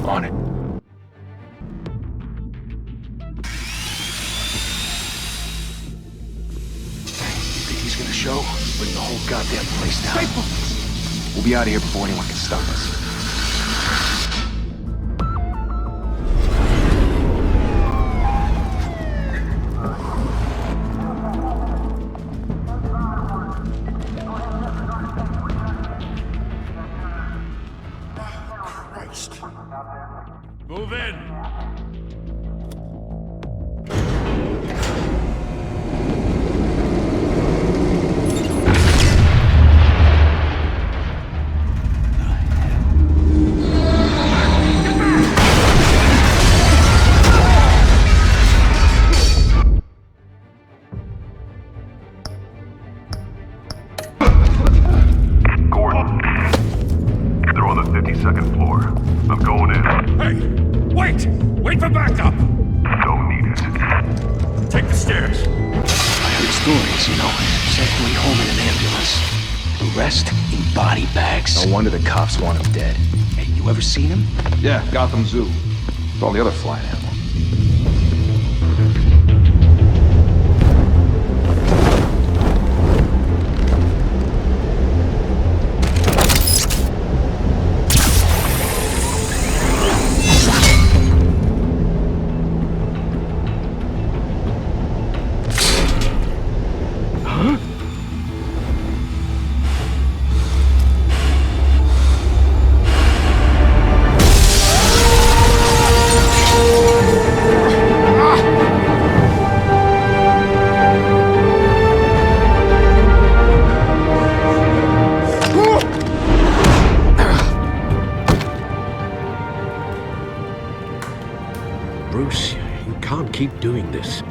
On it. You think he's gonna show? Bring the whole goddamn place down. Stay focused. We'll be out of here before anyone can stop us. Move in! Gordon, they're on the 52nd floor. I'm going in. Hey! Wait! Wait for backup! Don't need it. Take the stairs. I heard stories, you know. Sent Lee home in an ambulance. The rest in body bags. No wonder the cops want him dead. Hey, you ever seen him? Yeah, Gotham Zoo. With all the other flying animals. Bruce, you can't keep doing this.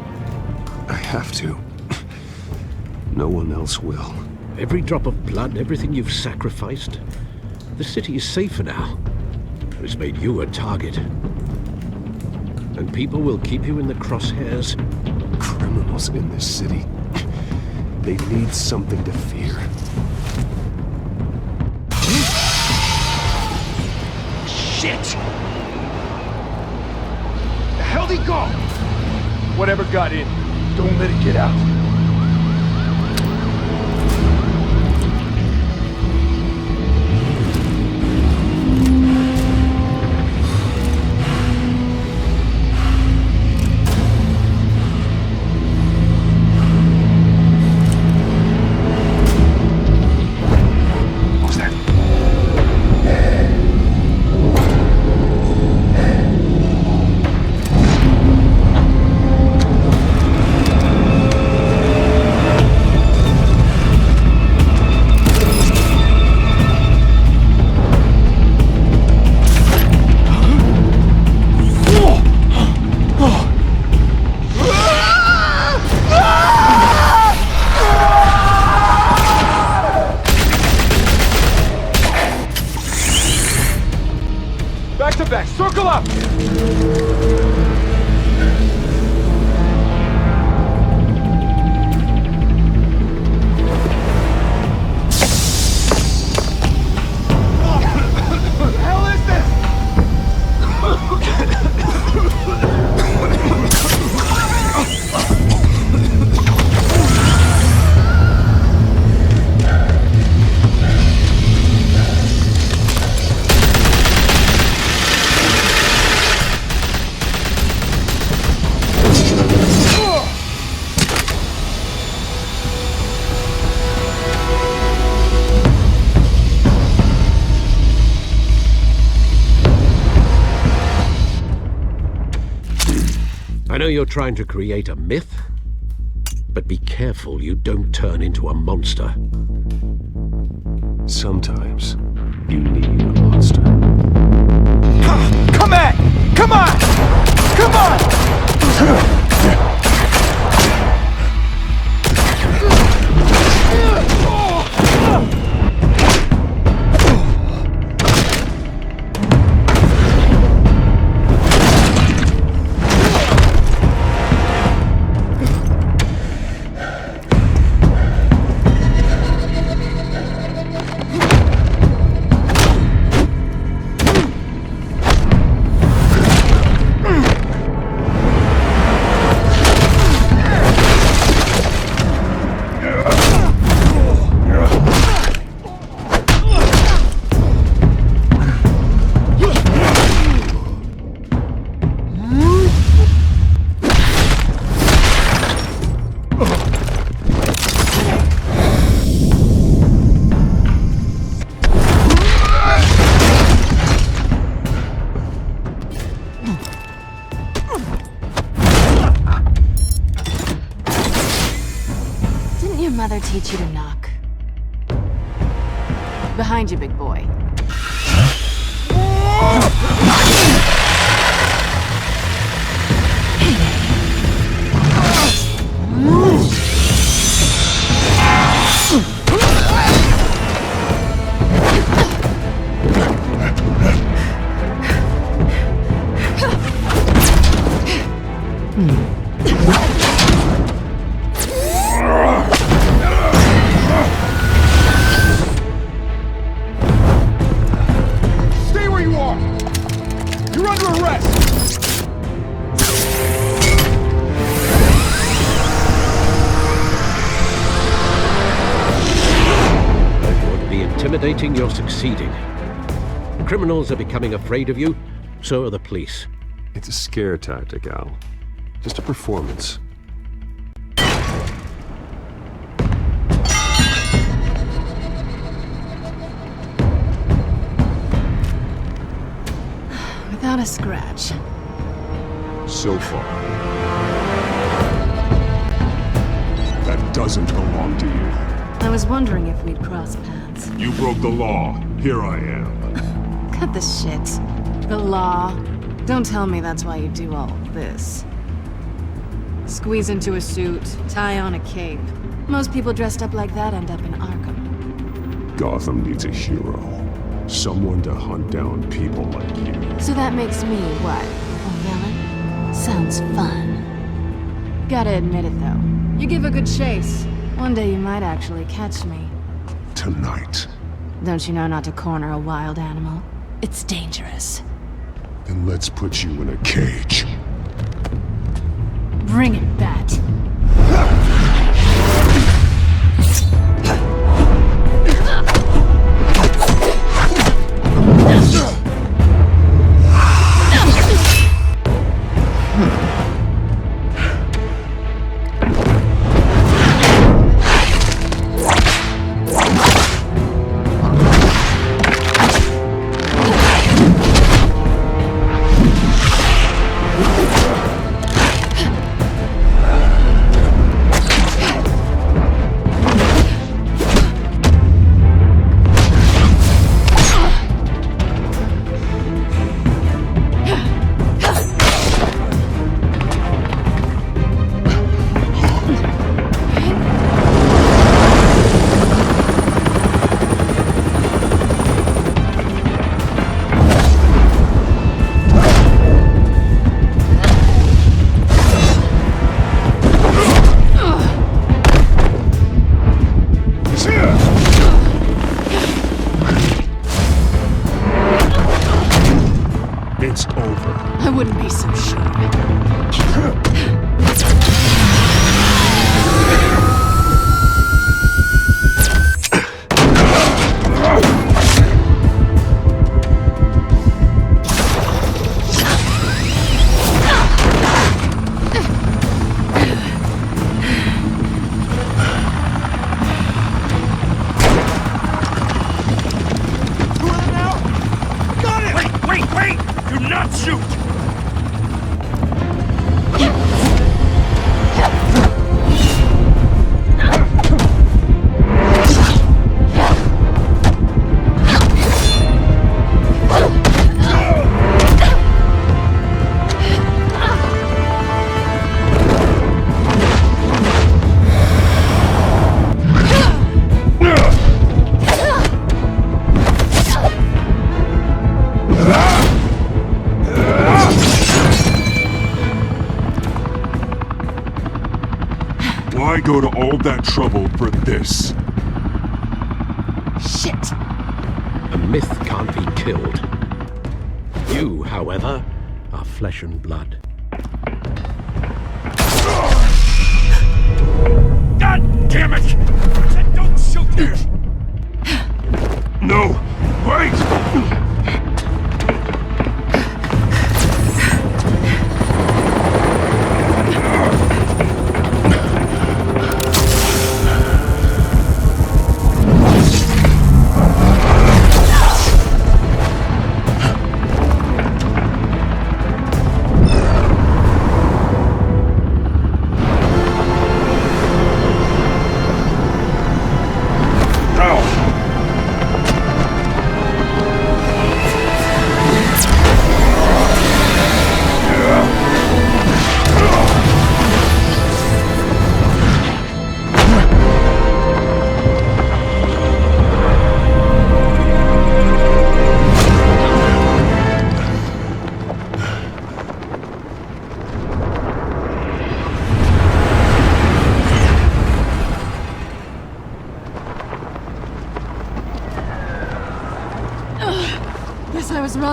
I have to. No one else will. Every drop of blood, everything you've sacrificed. The city is safer now. It's made you a target. And people will keep you in the crosshairs. Criminals in this city. They need something to fear. Shit! The hell'd he go? Whatever got in, don't let it get out. Back to back, circle up! I know you're trying to create a myth, but be careful you don't turn into a monster. Sometimes you need a monster. Come at! Come on! Come on! teach you to knock. Behind you, big boy. Stay where you are! You're under arrest! You're be intimidating, you're succeeding. Criminals are becoming afraid of you, so are the police. It's a scare tactic, Al. Just a performance. Without a scratch. So far. That doesn't belong to you. I was wondering if we'd cross paths. You broke the law. Here I am. Cut the shit. The law. Don't tell me that's why you do all this. Squeeze into a suit, tie on a cape. Most people dressed up like that end up in Arkham. Gotham needs a hero. Someone to hunt down people like you. So that makes me what? A villain? Sounds fun. Gotta admit it though. You give a good chase. One day you might actually catch me. Tonight. Don't you know not to corner a wild animal? It's dangerous. Then let's put you in a cage. Bring it, Bat. It's over. I wouldn't be so sure. Wait! Do not shoot! Why go to all that trouble for this? Shit! A myth can't be killed. You, however, are flesh and blood. God damn it! I said don't shoot her! No! Wait!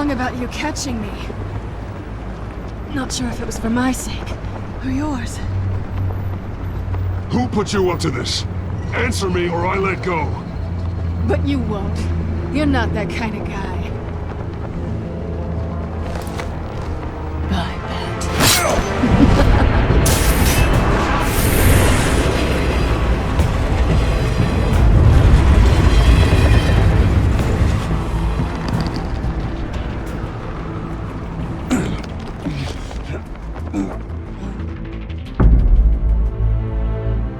wrong about you catching me. Not sure if it was for my sake, or yours. Who put you up to this? Answer me or I let go. But you won't. You're not that kind of guy. I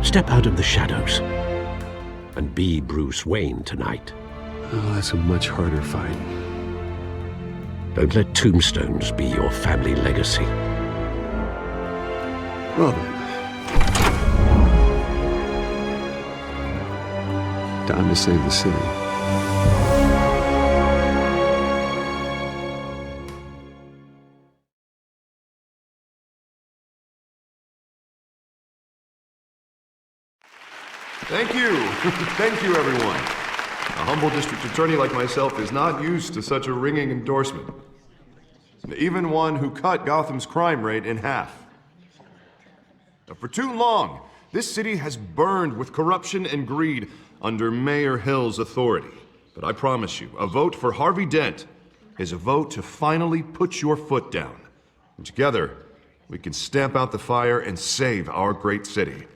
Step out of the shadows and be Bruce Wayne tonight. Oh, that's a much harder fight. Don't let tombstones be your family legacy. Well then. Time to save the city. Thank you. Thank you, everyone. A humble district attorney like myself is not used to such a ringing endorsement. Even one who cut Gotham's crime rate in half. For too long, this city has burned with corruption and greed under Mayor Hill's authority. But I promise you, a vote for Harvey Dent is a vote to finally put your foot down. And together, we can stamp out the fire and save our great city.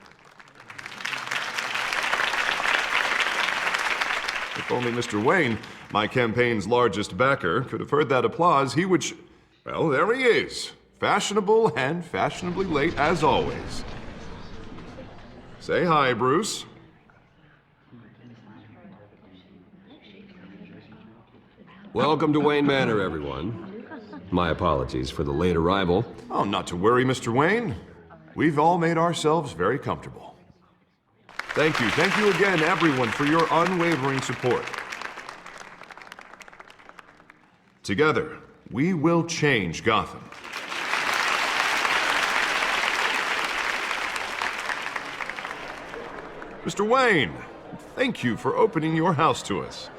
If only Mr. Wayne, my campaign's largest backer, could have heard that applause, he would well, there he is. Fashionable and fashionably late as always. Say hi, Bruce. Welcome to Wayne Manor, everyone. My apologies for the late arrival. Oh, not to worry, Mr. Wayne. We've all made ourselves very comfortable. Thank you again, everyone, for your unwavering support. Together, we will change Gotham. Mr. Wayne, thank you for opening your house to us.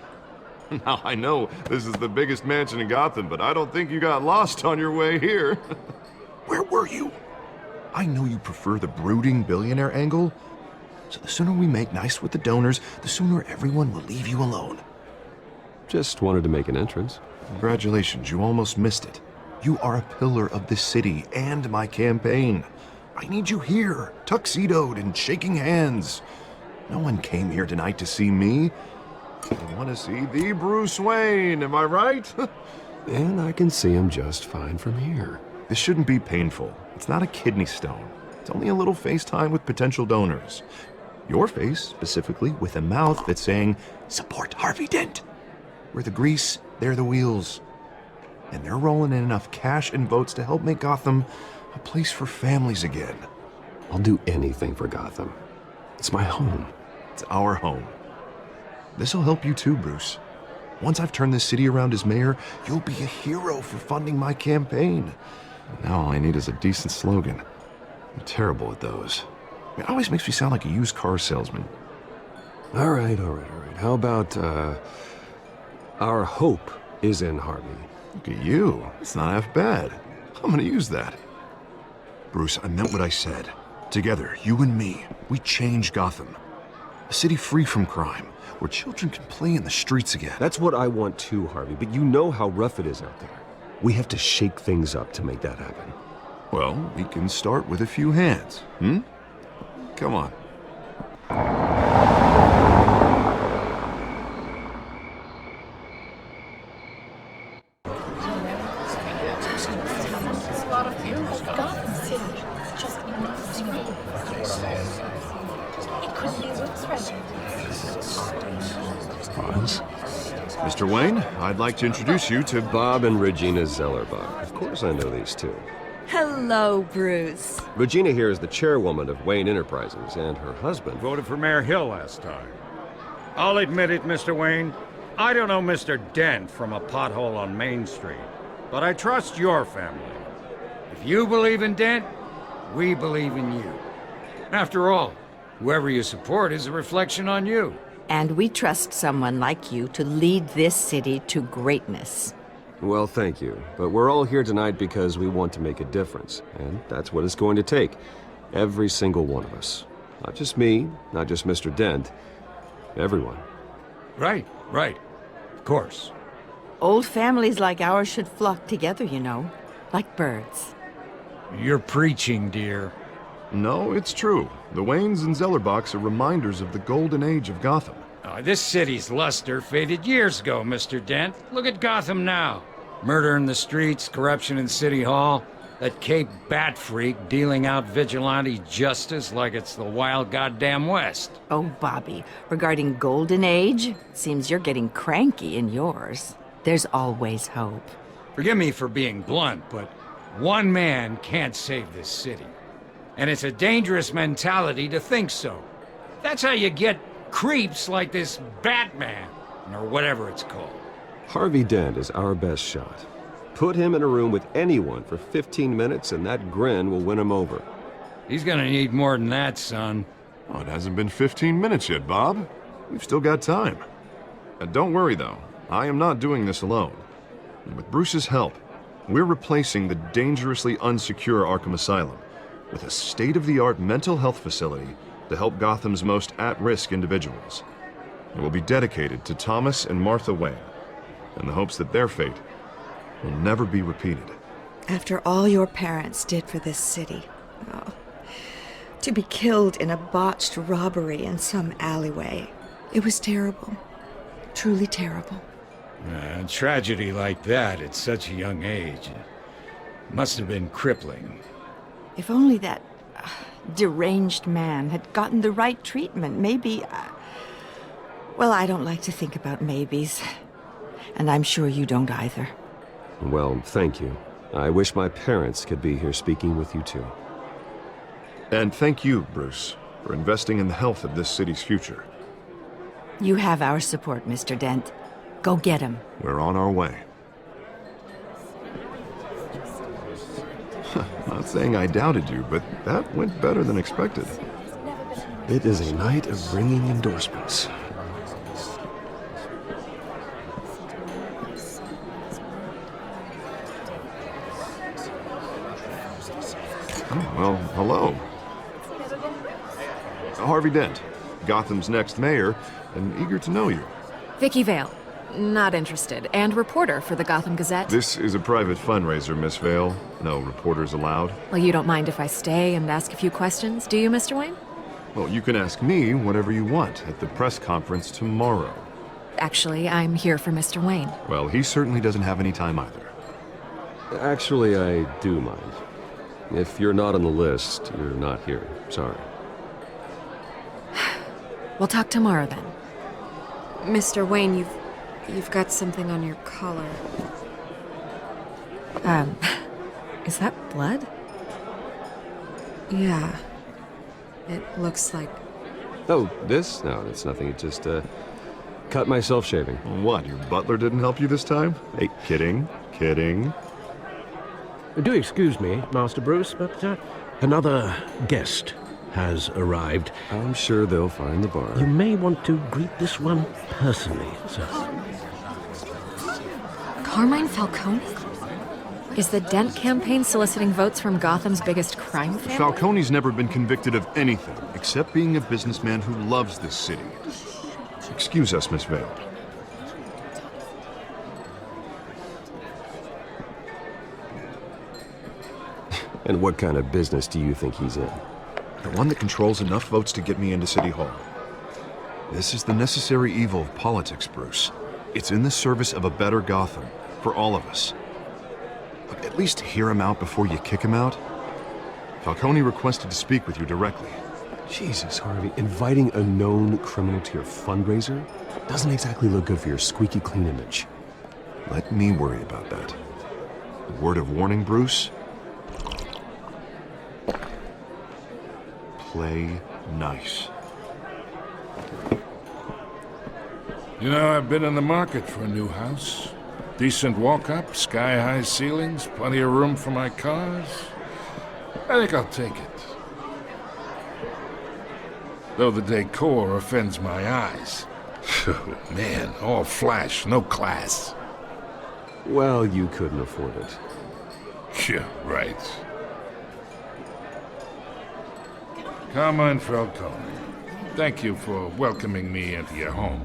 Now, I know this is the biggest mansion in Gotham, but I don't think you got lost on your way here. Where were you? I know you prefer the brooding billionaire angle, so the sooner we make nice with the donors, the sooner everyone will leave you alone. Just wanted to make an entrance. Congratulations, you almost missed it. You are a pillar of this city and my campaign. I need you here, tuxedoed and shaking hands. No one came here tonight to see me. They want to see the Bruce Wayne, am I right? And I can see him just fine from here. This shouldn't be painful. It's not a kidney stone. It's only a little FaceTime with potential donors. Your face, specifically, with a mouth that's saying, support Harvey Dent. We're the grease, they're the wheels. And they're rolling in enough cash and votes to help make Gotham a place for families again. I'll do anything for Gotham. It's my home. It's our home. This'll help you too, Bruce. Once I've turned this city around as mayor, you'll be a hero for funding my campaign. Now all I need is a decent slogan. I'm terrible at those. It always makes me sound like a used car salesman. All right. How about, our hope is in Harvey? Look at you. It's not half bad. I'm gonna use that. Bruce, I meant what I said. Together, you and me, we change Gotham. A city free from crime, where children can play in the streets again. That's what I want too, Harvey, but you know how rough it is out there. We have to shake things up to make that happen. Well, we can start with a few hands, Come on. Mr. Wayne, I'd like to introduce you to Bob and Regina Zellerbach. Of course I know these two. Hello, Bruce. Regina here is the chairwoman of Wayne Enterprises, and her husband Voted for Mayor Hill last time. I'll admit it, Mr. Wayne. I don't know Mr. Dent from a pothole on Main Street, but I trust your family. If you believe in Dent, we believe in you. After all, whoever you support is a reflection on you. And we trust someone like you to lead this city to greatness. Well, thank you. But we're all here tonight because we want to make a difference. And that's what it's going to take. Every single one of us. Not just me, not just Mr. Dent. Everyone. Right. Of course. Old families like ours should flock together, you know. Like birds. You're preaching, dear. No, it's true. The Waynes and Zellerbachs are reminders of the golden age of Gotham. This city's luster faded years ago, Mr. Dent. Look at Gotham now. Murder in the streets, corruption in City Hall, that Cape Bat freak dealing out vigilante justice like it's the wild goddamn West. Oh, Bobby, regarding Golden Age, seems you're getting cranky in yours. There's always hope. Forgive me for being blunt, but one man can't save this city. And it's a dangerous mentality to think so. That's how you get creeps like this Batman, or whatever it's called. Harvey Dent is our best shot. Put him in a room with anyone for 15 minutes and that grin will win him over. He's gonna need more than that, son. Oh, it hasn't been 15 minutes yet, Bob. We've still got time. Don't worry, though. I am not doing this alone. With Bruce's help, we're replacing the dangerously unsecure Arkham Asylum with a state-of-the-art mental health facility to help Gotham's most at-risk individuals. It will be dedicated to Thomas and Martha Wayne, in the hopes that their fate will never be repeated. After all your parents did for this city, oh, to be killed in a botched robbery in some alleyway, it was terrible. Truly terrible. A tragedy like that at such a young age must have been crippling. If only that deranged man had gotten the right treatment, maybe... well, I don't like to think about maybes. And I'm sure you don't either. Well, thank you. I wish my parents could be here speaking with you too. And thank you, Bruce, for investing in the health of this city's future. You have our support, Mr. Dent. Go get him. We're on our way. Not saying I doubted you, but that went better than expected. It is a night of ringing endorsements. Oh, well, hello. Harvey Dent, Gotham's next mayor, and eager to know you. Vicky Vale. Not interested. And reporter for the Gotham Gazette. This is a private fundraiser, Miss Vale. No reporters allowed. Well, you don't mind if I stay and ask a few questions, do you, Mr. Wayne? Well, you can ask me whatever you want at the press conference tomorrow. Actually, I'm here for Mr. Wayne. Well, he certainly doesn't have any time either. Actually, I do mind. If you're not on the list, you're not here. Sorry. We'll talk tomorrow then. Mr. Wayne, you've got something on your collar. Is that blood? Yeah. It looks like... Oh, this? No, it's nothing. It just, cut myself shaving. What, your butler didn't help you this time? Hey, kidding. Do excuse me, Master Bruce, but another guest has arrived. I'm sure they'll find the bar. You may want to greet this one personally, sir. Carmine Falcone? Is the Dent campaign soliciting votes from Gotham's biggest crime family? Falcone's never been convicted of anything except being a businessman who loves this city. Excuse us, Miss Vale. And what kind of business do you think he's in? The one that controls enough votes to get me into City Hall. This is the necessary evil of politics, Bruce. It's in the service of a better Gotham, for all of us. Look, at least hear him out before you kick him out. Falcone requested to speak with you directly. Jesus, Harvey, inviting a known criminal to your fundraiser doesn't exactly look good for your squeaky clean image. Let me worry about that. A word of warning, Bruce? Play nice. You know, I've been in the market for a new house. Decent walk-up, sky-high ceilings, plenty of room for my cars. I think I'll take it. Though the decor offends my eyes. Oh, man, all flash, no class. Well, you couldn't afford it. Yeah, right. Carmine Falcone, thank you for welcoming me into your home.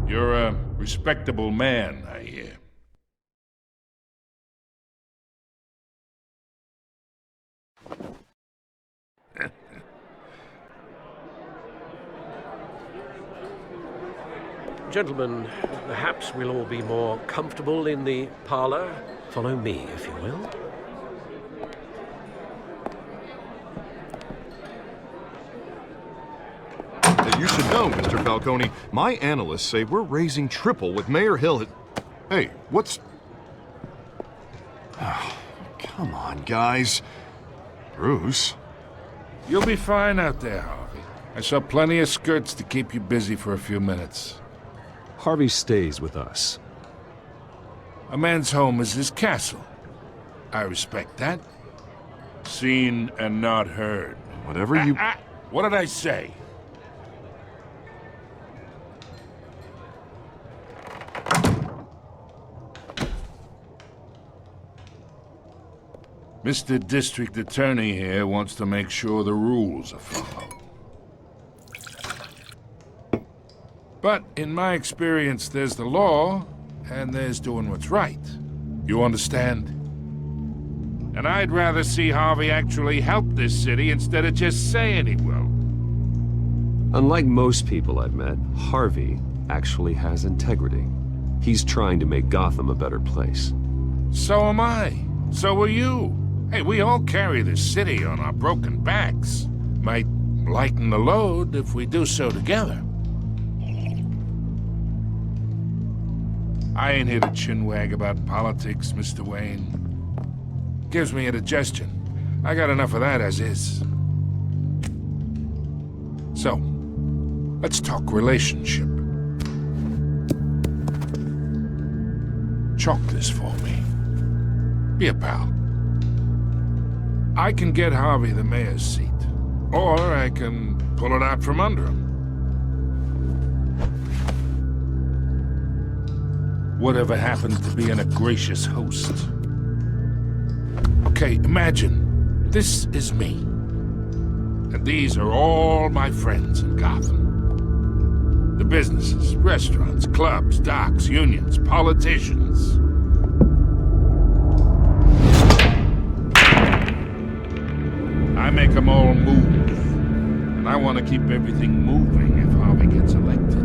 You're a respectable man, I hear. Gentlemen, perhaps we'll all be more comfortable in the parlor. Follow me, if you will. You should know, Mr. Falcone, my analysts say we're raising triple with Mayor Hill. Hey, what's... Oh, come on, guys. Bruce? You'll be fine out there, Harvey. I saw plenty of skirts to keep you busy for a few minutes. Harvey stays with us. A man's home is his castle. I respect that. Seen and not heard. Whatever you... What did I say? Mr. District Attorney here wants to make sure the rules are followed. But in my experience, there's the law, and there's doing what's right. You understand? And I'd rather see Harvey actually help this city instead of just saying he will. Unlike most people I've met, Harvey actually has integrity. He's trying to make Gotham a better place. So am I. So are you. Hey, we all carry this city on our broken backs. Might lighten the load if we do so together. I ain't here to chinwag about politics, Mr. Wayne. Gives me indigestion. I got enough of that as is. So, let's talk relationship. Chalk this for me. Be a pal. I can get Harvey the mayor's seat, or I can pull it out from under him. Whatever happens to being a gracious host? Okay, imagine this is me, and these are all my friends in Gotham. The businesses, restaurants, clubs, docks, unions, politicians. I make them all move. And I want to keep everything moving if Harvey gets elected.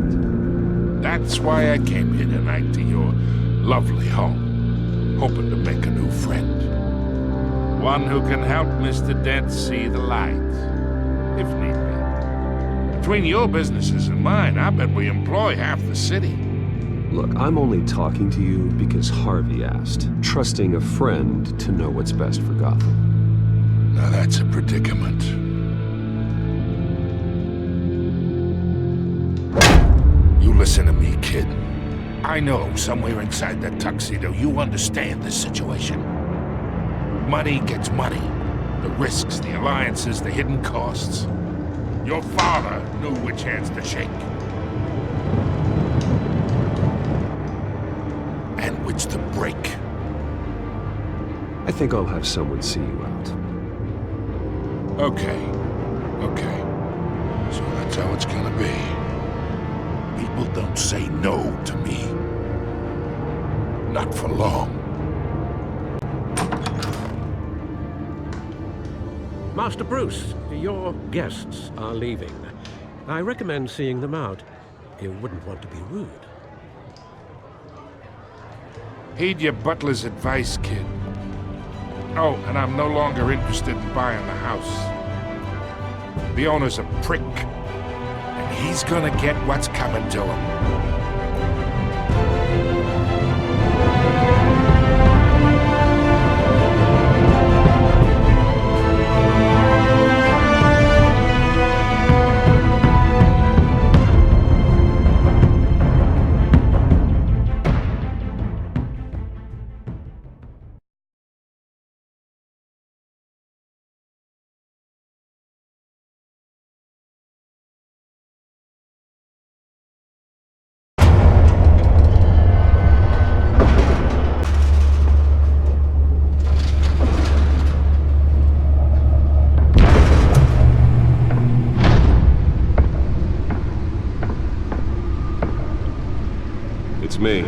That's why I came here tonight to your lovely home, hoping to make a new friend. One who can help Mr. Dent see the light, if need be. Between your businesses and mine, I bet we employ half the city. Look, I'm only talking to you because Harvey asked, trusting a friend to know what's best for Gotham. Now that's a predicament. You listen to me, kid. I know somewhere inside that tuxedo you understand this situation. Money gets money. The risks, the alliances, the hidden costs. Your father knew which hands to shake. And which to break. I think I'll have someone see you out. Okay. So that's how it's gonna be. People don't say no to me. Not for long. Master Bruce, your guests are leaving. I recommend seeing them out. You wouldn't want to be rude. Heed your butler's advice, kid. Oh, and I'm no longer interested in buying the house. The owner's a prick, and he's gonna get what's coming to him. It's me.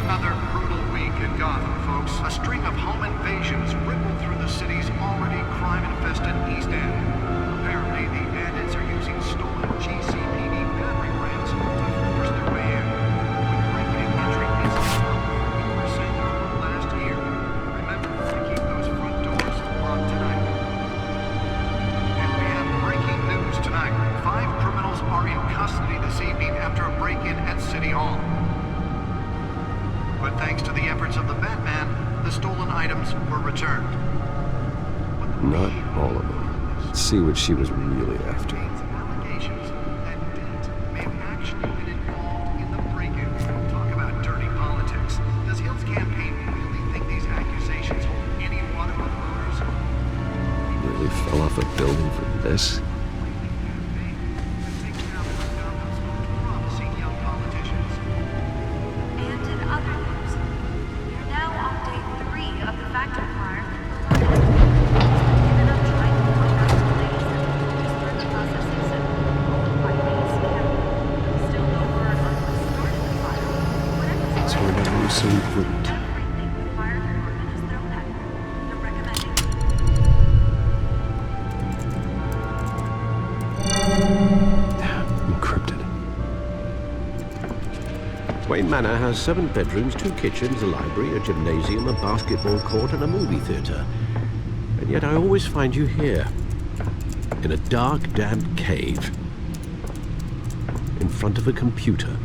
Another brutal week in Gotham, folks. A string of home invasions rippled through the city's already crime-infested East End. Apparently, the bandits are using stolen GCPD battering rams to force their way in. With break-in entry incidents up 40% over last year. Remember to keep those front doors locked tonight. And we have breaking news tonight. 5 criminals are in custody this evening after a break-in at City Hall. But thanks to the efforts of the Batman, the stolen items were returned. Not all of them. Let's see what she was really after. Allegations that Dent may have actually been involved in the break-in. Talk about dirty politics. Does Hill's campaign really think these accusations hold any water with voters? Really fell off a building for this? And in other news, we're now on day 3 of the factory fire. Given up trying to find out the latest that the police purchase processing center by base camp. Still no word on what started the fire. That's where that was so important. Everything the fire department has thrown at you. They're recommending Encrypted. Wayne Manor has 7 bedrooms, 2 kitchens, a library, a gymnasium, a basketball court, and a movie theater. And yet I always find you here, in a dark, damp cave, in front of a computer.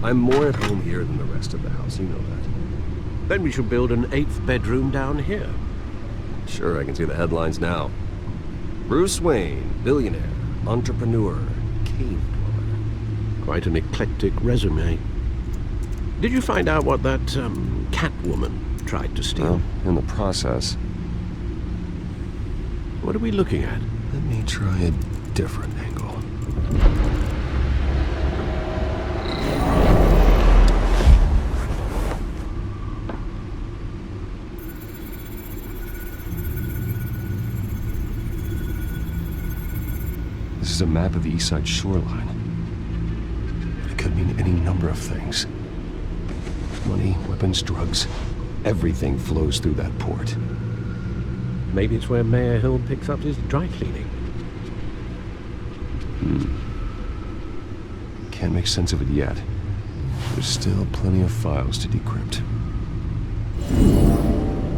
I'm more at home here than the rest of the house, you know that. Then we should build an 8th bedroom down here. Sure, I can see the headlines now. Bruce Wayne, billionaire, entrepreneur, cave dweller. Quite an eclectic resume. Did you find out what that, Catwoman tried to steal? Well, in the process. What are we looking at? Let me try a different angle. This is a map of the East Side shoreline. It could mean any number of things. Money, weapons, drugs. Everything flows through that port. Maybe it's where Mayor Hill picks up his dry cleaning. Can't make sense of it yet. There's still plenty of files to decrypt.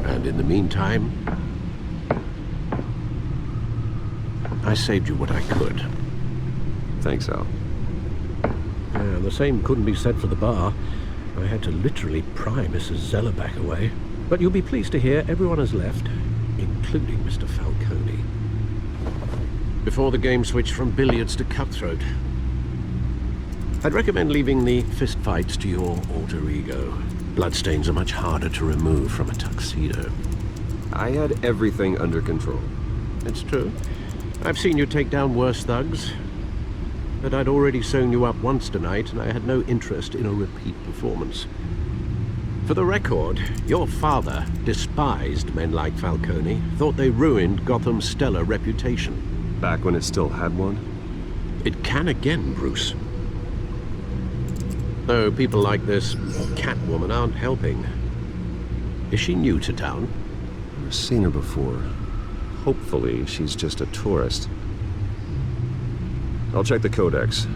And in the meantime, I saved you what I could. Thanks, Al. And the same couldn't be said for the bar. I had to literally pry Mrs. Zellerback away. But you'll be pleased to hear everyone has left, including Mr. Falcone. Before the game switched from billiards to cutthroat. I'd recommend leaving the fistfights to your alter ego. Bloodstains are much harder to remove from a tuxedo. I had everything under control. It's true. I've seen you take down worse thugs. But I'd already sewn you up once tonight, and I had no interest in a repeat performance. For the record, your father despised men like Falcone, thought they ruined Gotham's stellar reputation. Back when it still had one? It can again, Bruce. Though people like this Catwoman aren't helping. Is she new to town? I've seen her before. Hopefully, she's just a tourist. I'll check the codex.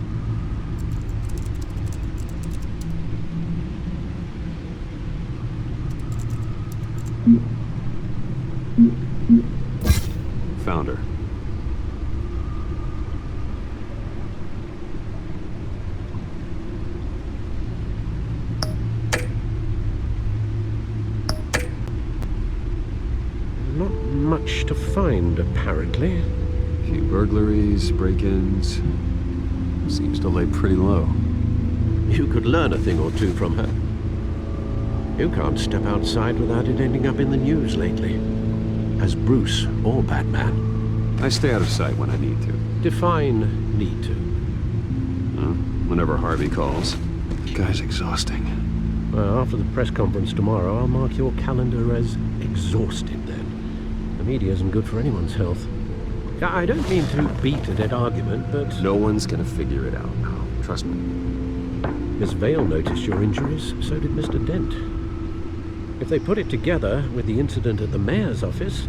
Found her. Not much to find, apparently. Few burglaries, break-ins. Seems to lay pretty low. You could learn a thing or two from her. You can't step outside without it ending up in the news lately. As Bruce or Batman. I stay out of sight when I need to. Define need to. Whenever Harvey calls. Guy's exhausting. Well, after the press conference tomorrow, I'll mark your calendar as exhausted then. The media isn't good for anyone's health. I don't mean to beat a dead argument, but... No one's gonna figure it out now. Trust me. Miss Vale noticed your injuries, so did Mr. Dent. If they put it together with the incident at the mayor's office,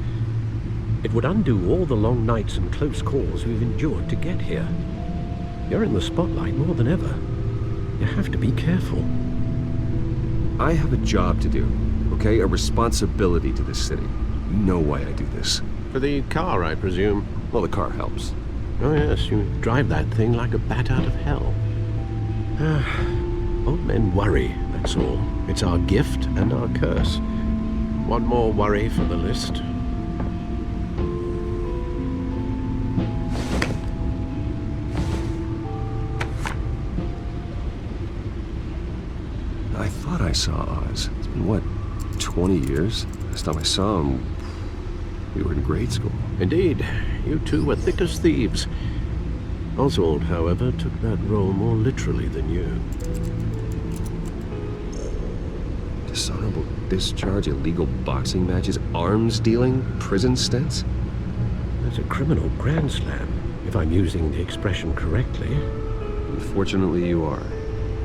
it would undo all the long nights and close calls we've endured to get here. You're in the spotlight more than ever. You have to be careful. I have a job to do, okay? A responsibility to this city. You know why I do this. For the car, I presume? Well, the car helps. Oh yes, you drive that thing like a bat out of hell. Old men worry, that's all. It's our gift and our curse. One more worry for the list. I thought I saw Oz. It's been, what, 20 years? Last time I saw him, we were in grade school. Indeed. You two were thick as thieves. Oswald, however, took that role more literally than you. Dishonorable discharge, illegal boxing matches, arms dealing, prison stints? That's a criminal grand slam, if I'm using the expression correctly. Unfortunately, you are.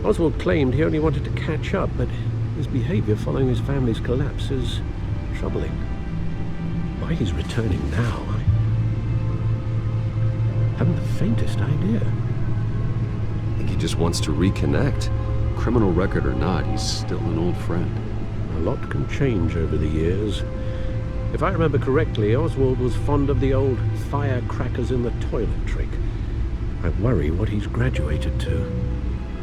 Oswald claimed he only wanted to catch up, but his behavior following his family's collapse is troubling. Why he's returning now, I haven't the faintest idea. I think he just wants to reconnect. Criminal record or not, he's still an old friend. A lot can change over the years. If I remember correctly, Oswald was fond of the old firecrackers in the toilet trick. I worry what he's graduated to.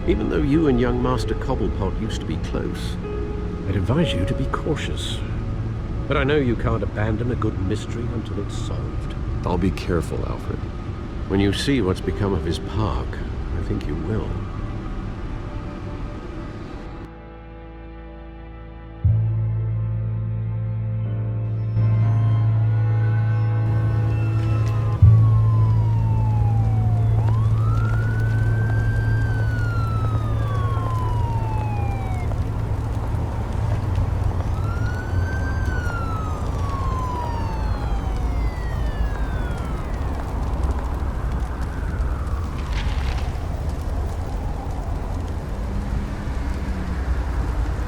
Even though you and young Master Cobblepot used to be close, I'd advise you to be cautious. But I know you can't abandon a good mystery until it's solved. I'll be careful, Alfred. When you see what's become of his park, I think you will.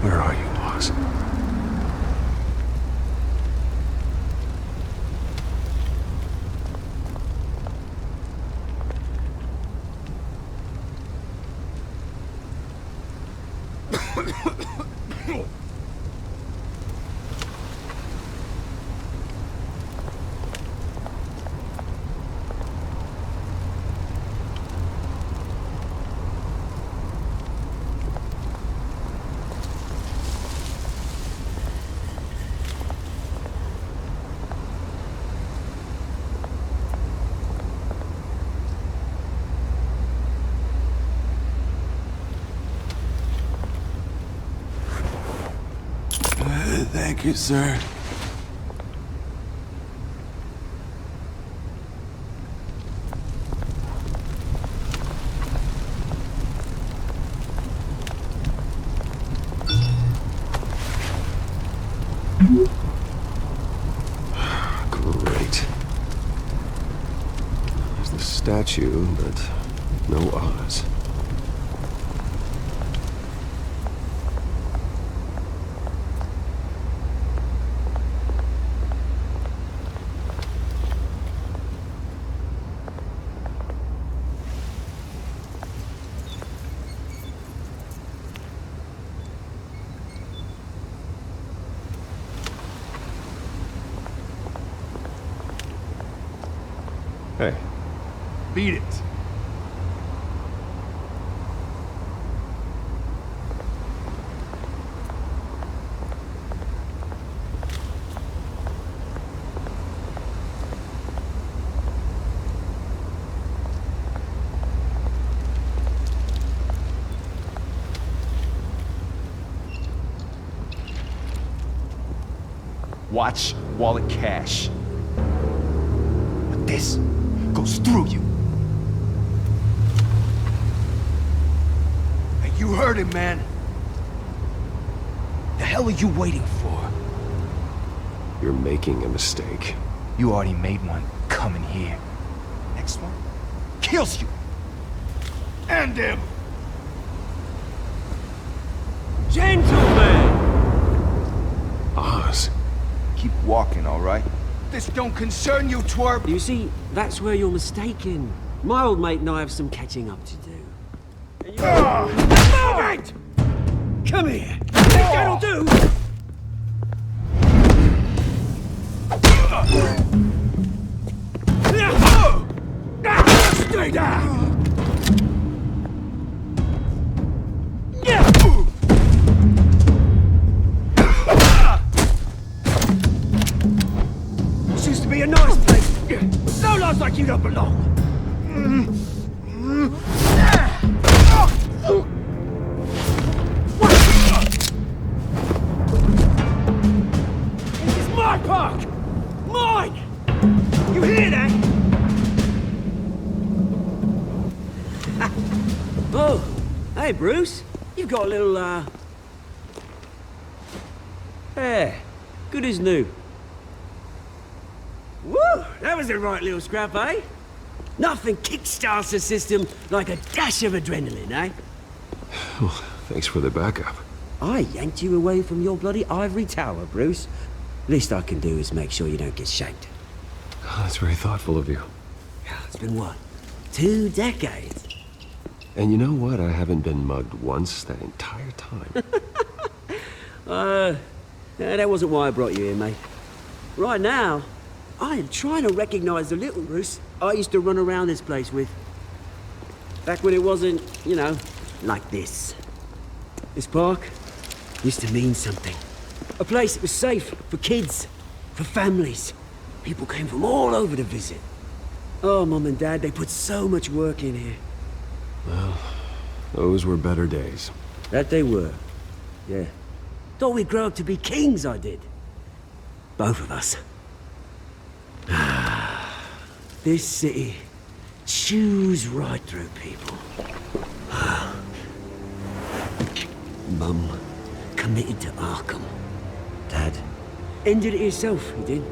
Where are you, Oz? Thank you, sir. Great. There's the statue, but no Oz. Hey. Beat it. Watch, wallet, cash. But this goes through you. Hey, you heard him, man. The hell are you waiting for? You're making a mistake. You already made one coming here. Next one kills you. And him. Gentlemen! Oz. Keep walking, all right? This don't concern you, twerp. You see, that's where you're mistaken. My old mate and I have some catching up to do. Move it! Come here. Think that'll do? Stay down! This used to be a nice place. No lives like you don't belong. This is my park! Mine! You hear that? Oh, hey Bruce. You've got a little, hair. Good as new. Woo! That was a right little scrap, eh? Nothing kickstarts the system like a dash of adrenaline, eh? Well, thanks for the backup. I yanked you away from your bloody ivory tower, Bruce. Least I can do is make sure you don't get shanked. Oh, that's very thoughtful of you. It's been what? 2 decades? And you know what? I haven't been mugged once that entire time. That wasn't why I brought you here, mate. Right now, I am trying to recognize the little Bruce I used to run around this place with. Back when it wasn't, you know, like this. This park used to mean something. A place that was safe for kids, for families. People came from all over to visit. Oh, Mum and Dad, they put so much work in here. Well, those were better days. That they were. Yeah. Thought we'd grow up to be kings, I did. Both of us. This city chews right through people. Mum committed to Arkham. Dad ended it himself, he did.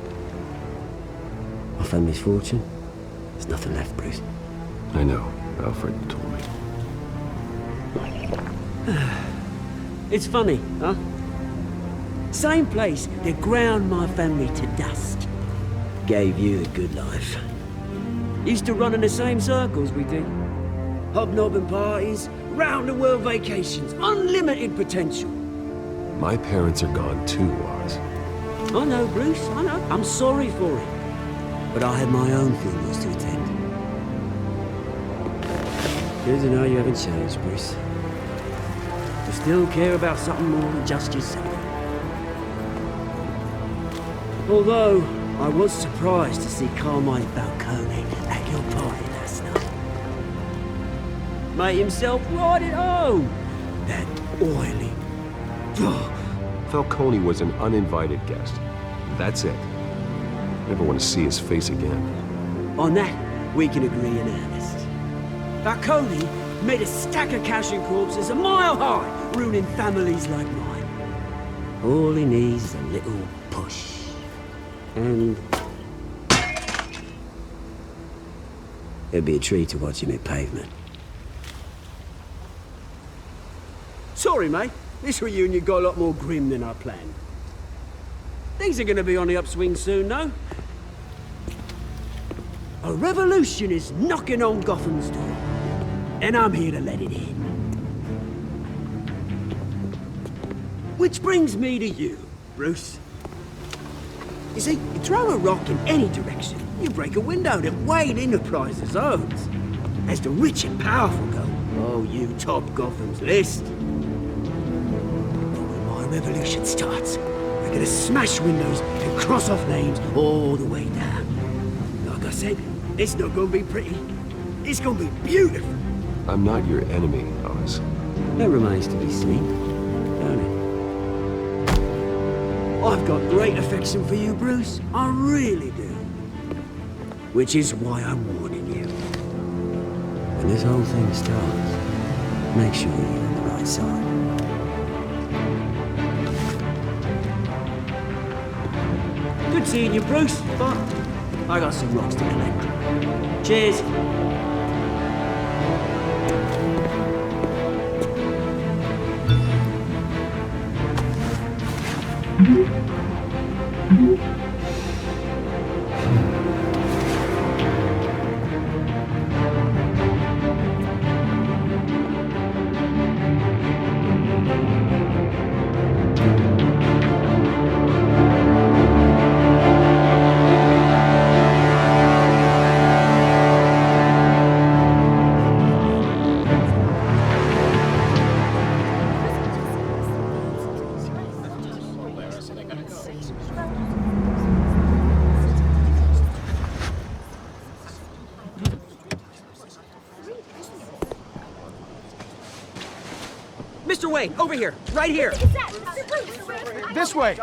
My family's fortune. There's nothing left, Bruce. I know. Alfred told me. It's funny, huh? Same place that ground my family to dust. Gave you a good life. Used to run in the same circles we did. Hobnobbing parties, round-the-world vacations, unlimited potential. My parents are gone too, Oz. I know, Bruce, I know. I'm sorry for it. But I had my own funerals to attend. Good to know you haven't changed, Bruce. You still care about something more than just yourself. Although, I was surprised to see Carmine Falcone at your party last night. Made himself right at home. That oily... Falcone was an uninvited guest. That's it. Never want to see his face again. On that, we can agree in earnest. Falcone made a stack of cash and corpses a mile high, ruining families like mine. All he needs is a little push. And... it'd be a treat to watch him hit pavement. Sorry, mate. This reunion got a lot more grim than I planned. Things are gonna be on the upswing soon, no? A revolution is knocking on Gotham's door. And I'm here to let it in. Which brings me to you, Bruce. You see, you throw a rock in any direction, you break a window that Wayne Enterprises owns. As the rich and powerful go, oh, you top Gotham's list. But when my revolution starts, we're gonna smash windows and cross off names all the way down. Like I said, it's not gonna be pretty. It's gonna be beautiful. I'm not your enemy, Oz. That remains to be seen, don't it? I've got great affection for you, Bruce. I really do. Which is why I'm warning you. When this whole thing starts, make sure you're on the right side. Good seeing you, Bruce, but I got some rocks to collect. Cheers. Mr. Wayne, over here, right here. This way.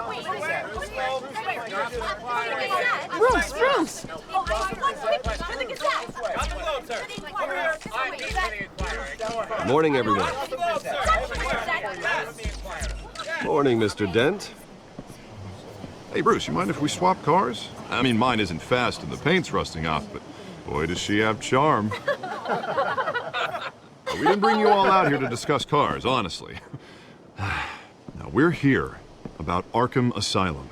Bruce! Morning, everyone. Morning, Mr. Dent. Hey, Bruce, you mind if we swap cars? I mean, mine isn't fast and the paint's rusting off, but boy, does she have charm. We didn't bring you all out here to discuss cars, honestly. Now, we're here about Arkham Asylum.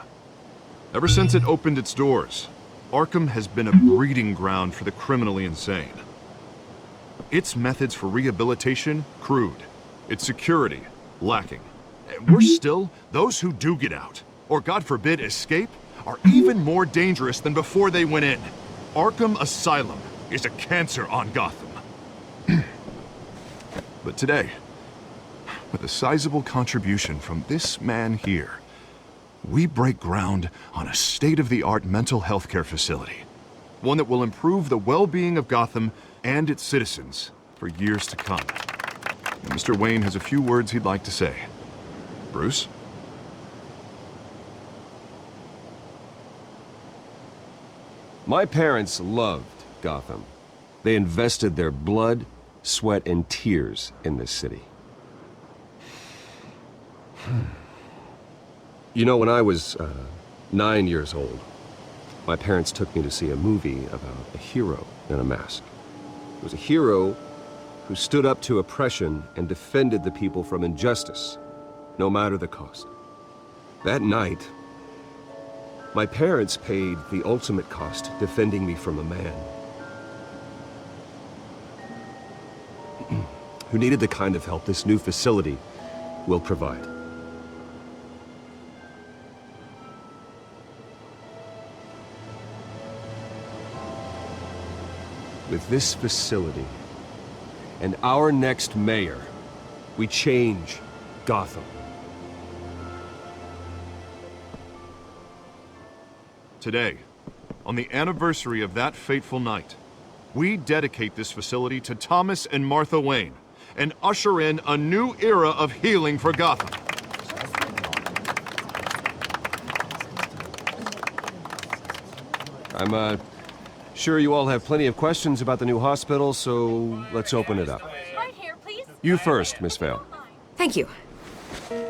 Ever since it opened its doors, Arkham has been a breeding ground for the criminally insane. Its methods for rehabilitation, crude. Its security, lacking. And worse still, those who do get out, or God forbid, escape, are even more dangerous than before they went in. Arkham Asylum is a cancer on Gotham. But today, with a sizable contribution from this man here, we break ground on a state-of-the-art mental health care facility. One that will improve the well-being of Gotham and its citizens for years to come. And Mr. Wayne has a few words he'd like to say. Bruce? My parents loved Gotham. They invested their blood, sweat, and tears in this city. You know, when I was 9 years old, my parents took me to see a movie about a hero in a mask. It was a hero who stood up to oppression and defended the people from injustice, no matter the cost. That night, my parents paid the ultimate cost defending me from a man who needed the kind of help this new facility will provide. With this facility and our next mayor, we change Gotham. Today, on the anniversary of that fateful night, we dedicate this facility to Thomas and Martha Wayne and usher in a new era of healing for Gotham. I'm sure you all have plenty of questions about the new hospital, so let's open it up. Right here, please. You first, Miss Vale. Thank you.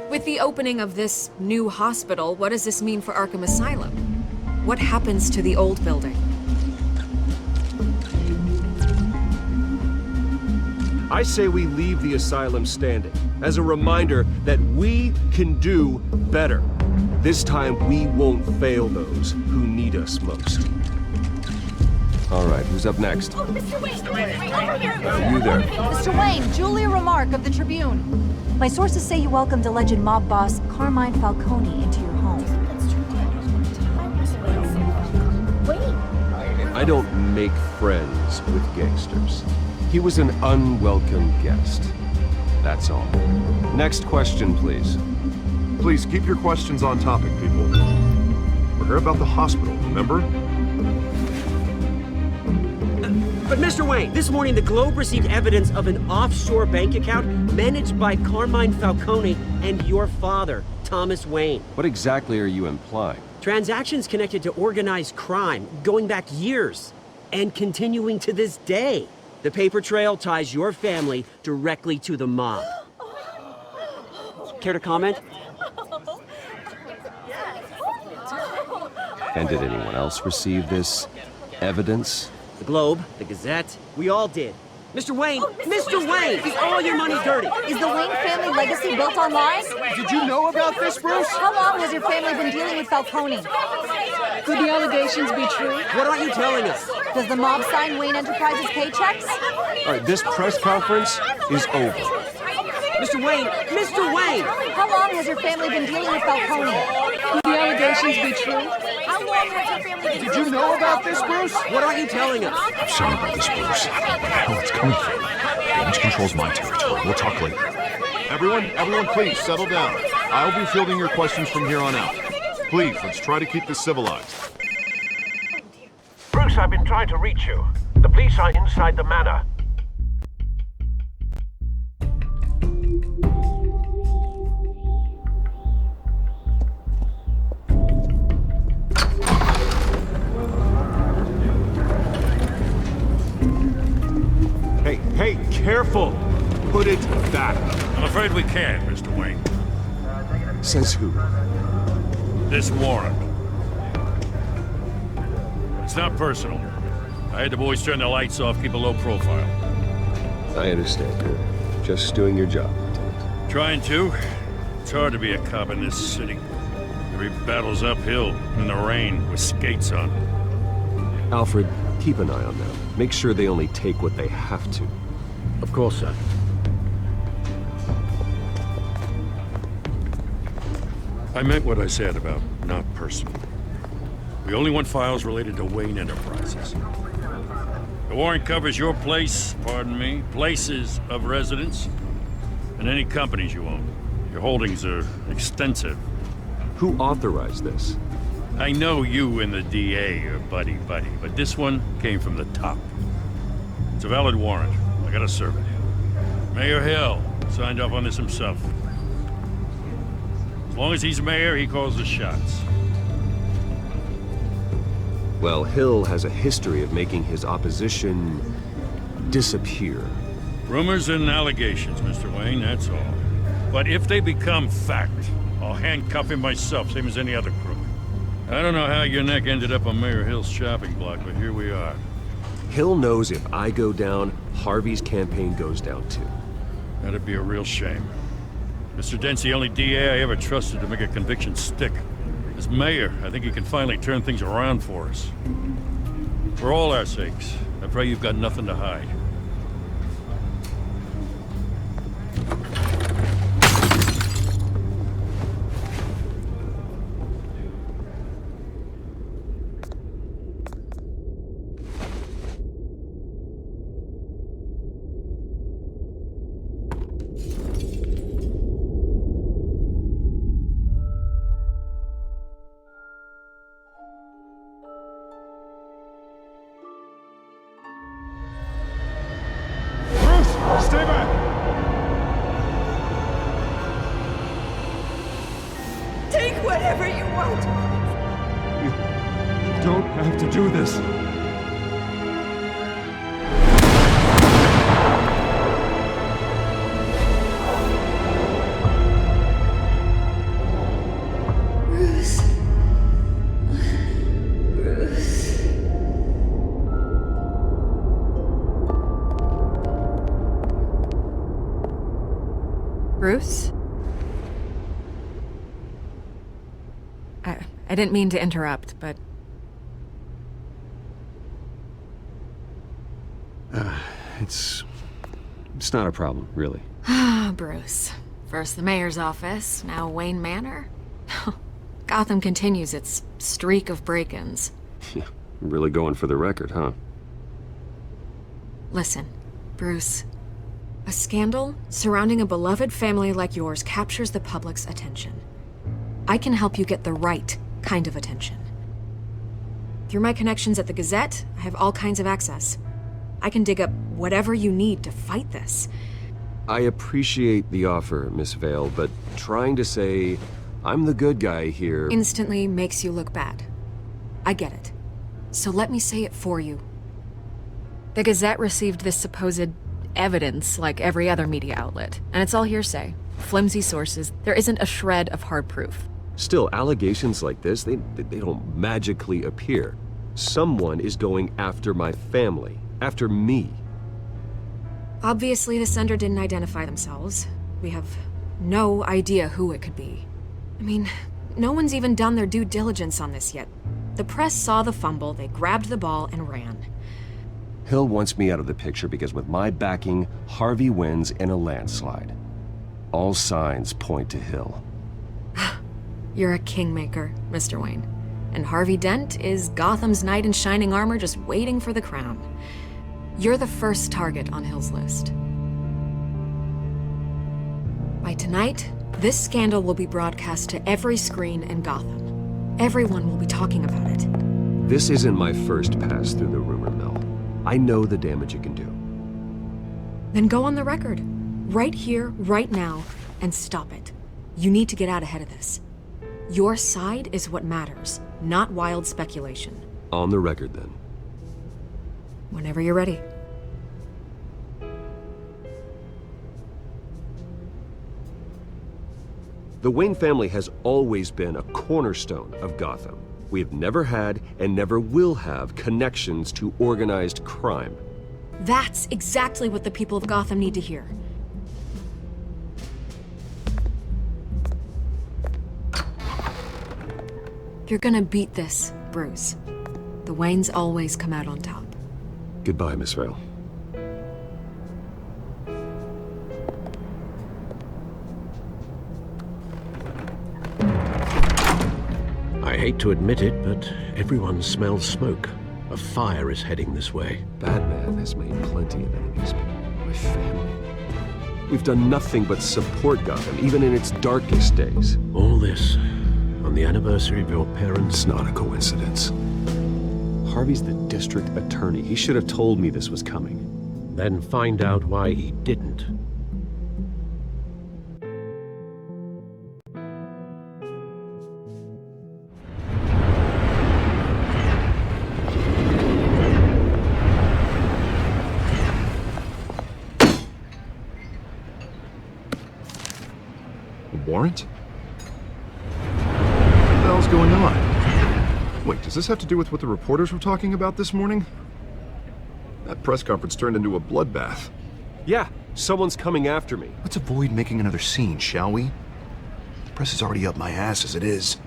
With the opening of this new hospital, what does this mean for Arkham Asylum? What happens to the old building? I say we leave the asylum standing as a reminder that we can do better. This time we won't fail those who need us most. All right, who's up next? Oh, Mr. Wayne! Over here! You there. Mr. Wayne, Julia Remark of the Tribune. My sources say you welcomed alleged mob boss Carmine Falcone into your home. I don't make friends with gangsters. He was an unwelcome guest. That's all. Next question, please. Please keep your questions on topic, people. We're here about the hospital, remember? But Mr. Wayne, this morning the Globe received evidence of an offshore bank account managed by Carmine Falcone and your father, Thomas Wayne. What exactly are you implying? Transactions connected to organized crime, going back years, and continuing to this day. The paper trail ties your family directly to the mob. Care to comment? And did anyone else receive this evidence? The Globe, the Gazette, we all did. Mr. Wayne! Mr. Wayne! Is all your money dirty? Is the Wayne family legacy built on lies? Did you know about this, Bruce? How long has your family been dealing with Falcone? Could the allegations be true? What aren't you telling us? Does the mob sign Wayne Enterprises paychecks? All right, this press conference is over. Mr. Wayne! Mr. Wayne! How long has your family been dealing with Falcone? Could the allegations be true? How long has your family been Did you know about this, Bruce? What aren't you telling us? I'm sorry about this, Bruce. Where the hell it's coming from? Damage control's my territory. We'll talk later. Everyone, please settle down. I'll be fielding your questions from here on out. Please, let's try to keep this civilized. Bruce, I've been trying to reach you. The police are inside the manor. Hey, careful! Put it back. I'm afraid we can't, Mr. Wayne. Says who? This warrant. It's not personal. I had the boys turn the lights off, keep a low profile. I understand. You're just doing your job, Lieutenant. Trying to. It's hard to be a cop in this city. Every battle's uphill, in the rain, with skates on. Alfred, keep an eye on them. Make sure they only take what they have to. Of course, sir. I meant what I said about not personal. We only want files related to Wayne Enterprises. The warrant covers your place, pardon me, places of residence, and any companies you own. Your holdings are extensive. Who authorized this? I know you and the DA are buddy-buddy, but this one came from the top. It's a valid warrant. I gotta serve it. Mayor Hill signed off on this himself. As long as he's mayor, he calls the shots. Well, Hill has a history of making his opposition disappear. Rumors and allegations, Mr. Wayne, that's all. But if they become fact, I'll handcuff him myself, same as any other crook. I don't know how your neck ended up on Mayor Hill's shopping block, but here we are. Hill knows if I go down, Harvey's campaign goes down too. That'd be a real shame. Mr. Dent's the only DA I ever trusted to make a conviction stick. As mayor, I think he can finally turn things around for us. For all our sakes, I pray you've got nothing to hide. Stay back! Take whatever you want. You don't have to do this. Bruce. Bruce? I didn't mean to interrupt, but... It's not a problem, really. Ah, Bruce. First the mayor's office, now Wayne Manor. Gotham continues its streak of break-ins. Yeah, really going for the record, huh? Listen, Bruce. A scandal surrounding a beloved family like yours captures the public's attention. I can help you get the right kind of attention. Through my connections at the Gazette, I have all kinds of access. I can dig up whatever you need to fight this. I appreciate the offer, Miss Vale, but trying to say I'm the good guy here... Instantly makes you look bad. I get it. So let me say it for you. The Gazette received this supposed evidence like every other media outlet, and it's all hearsay. Flimsy sources. There isn't a shred of hard proof. Still, allegations like this, they don't magically appear. Someone is going after my family, after me. Obviously, the sender didn't identify themselves. We have no idea who it could be. I mean, no one's even done their due diligence on this yet. The press saw the fumble, they grabbed the ball and ran. Hill wants me out of the picture because with my backing, Harvey wins in a landslide. All signs point to Hill. You're a kingmaker, Mr. Wayne. And Harvey Dent is Gotham's knight in shining armor just waiting for the crown. You're the first target on Hill's list. By tonight, this scandal will be broadcast to every screen in Gotham. Everyone will be talking about it. This isn't my first pass through the rumor mill. I know the damage it can do. Then go on the record. Right here, right now, and stop it. You need to get out ahead of this. Your side is what matters, not wild speculation. On the record, then. Whenever you're ready. The Wayne family has always been a cornerstone of Gotham. We have never had and never will have connections to organized crime. That's exactly what the people of Gotham need to hear. You're gonna beat this, Bruce. The Waynes always come out on top. Goodbye, Miss Vale. I hate to admit it, but everyone smells smoke. A fire is heading this way. Batman has made plenty of enemies. My family. We've done nothing but support Gotham, even in its darkest days. All this on the anniversary of your parents'... It's not a coincidence. Harvey's the district attorney. He should have told me this was coming. Then find out why he didn't. Warrant? What the hell's going on? Wait, does this have to do with what the reporters were talking about this morning? That press conference turned into a bloodbath. Yeah, someone's coming after me. Let's avoid making another scene, shall we? The press is already up my ass as it is.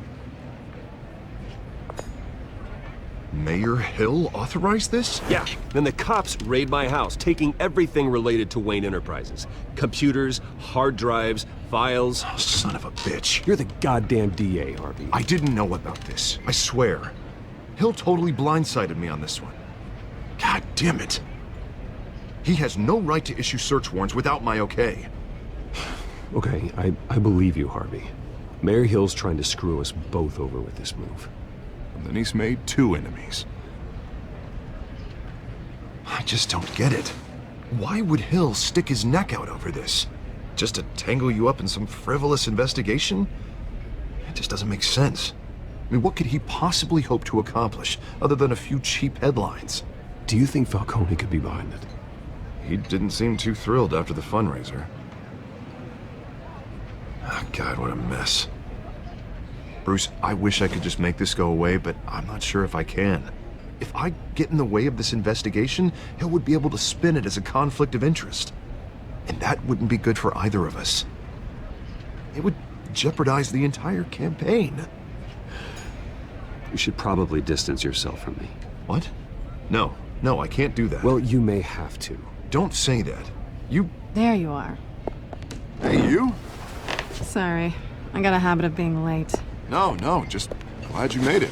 Mayor Hill authorized this? Yeah, then the cops raid my house, taking everything related to Wayne Enterprises. Computers, hard drives, files. Oh, son of a bitch. You're the goddamn DA, Harvey. I didn't know about this. I swear. Hill totally blindsided me on this one. God damn it. He has no right to issue search warrants without my okay. Okay, I believe you, Harvey. Mayor Hill's trying to screw us both over with this move. And then he's made two enemies. I just don't get it. Why would Hill stick his neck out over this? Just to tangle you up in some frivolous investigation? It just doesn't make sense. I mean, what could he possibly hope to accomplish other than a few cheap headlines? Do you think Falcone could be behind it? He didn't seem too thrilled after the fundraiser. Oh, God, what a mess. Bruce, I wish I could just make this go away, but I'm not sure if I can. If I get in the way of this investigation, Hill would be able to spin it as a conflict of interest. And that wouldn't be good for either of us. It would jeopardize the entire campaign. You should probably distance yourself from me. What? No, I can't do that. Well, you may have to. Don't say that. You... There you are. Hey, you? Sorry. I got a habit of being late. No, just glad you made it.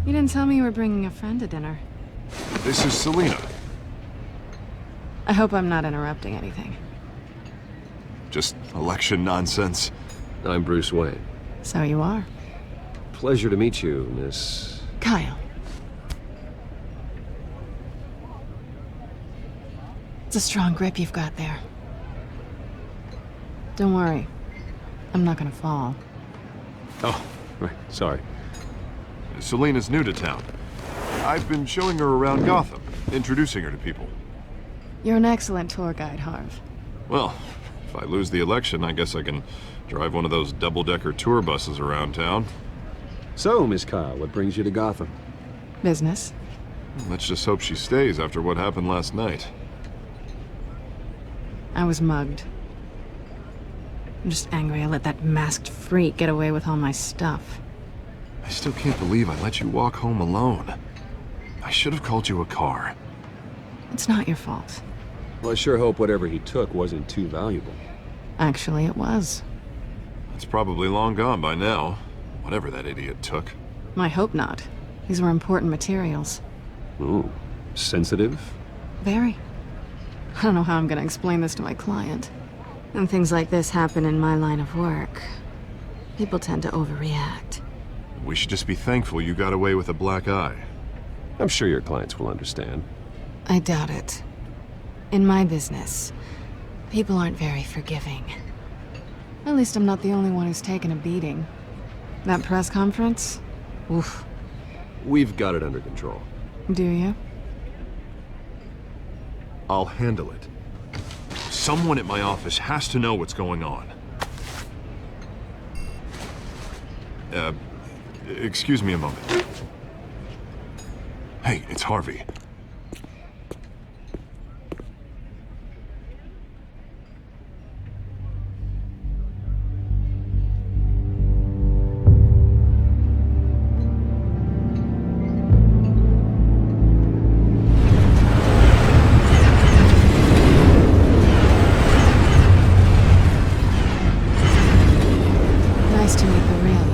You didn't tell me you were bringing a friend to dinner. This is Selena. I hope I'm not interrupting anything. Just election nonsense. I'm Bruce Wayne. So you are. Pleasure to meet you, Miss... Kyle. It's a strong grip you've got there. Don't worry. I'm not gonna fall. Oh, right. Sorry. Selena's new to town. I've been showing her around Gotham, introducing her to people. You're an excellent tour guide, Harv. Well, if I lose the election, I guess I can drive one of those double-decker tour buses around town. So, Miss Kyle, what brings you to Gotham? Business. Let's just hope she stays after what happened last night. I was mugged. I'm just angry I let that masked freak get away with all my stuff. I still can't believe I let you walk home alone. I should have called you a car. It's not your fault. Well, I sure hope whatever he took wasn't too valuable. Actually, it was. It's probably long gone by now, whatever that idiot took. I hope not. These were important materials. Ooh, sensitive? Very. I don't know how I'm gonna explain this to my client. When things like this happen in my line of work, people tend to overreact. We should just be thankful you got away with a black eye. I'm sure your clients will understand. I doubt it. In my business, people aren't very forgiving. At least I'm not the only one who's taken a beating. That press conference? Oof. We've got it under control. Do you? I'll handle it. Someone at my office has to know what's going on. Excuse me a moment. Hey, it's Harvey. Nice to meet the real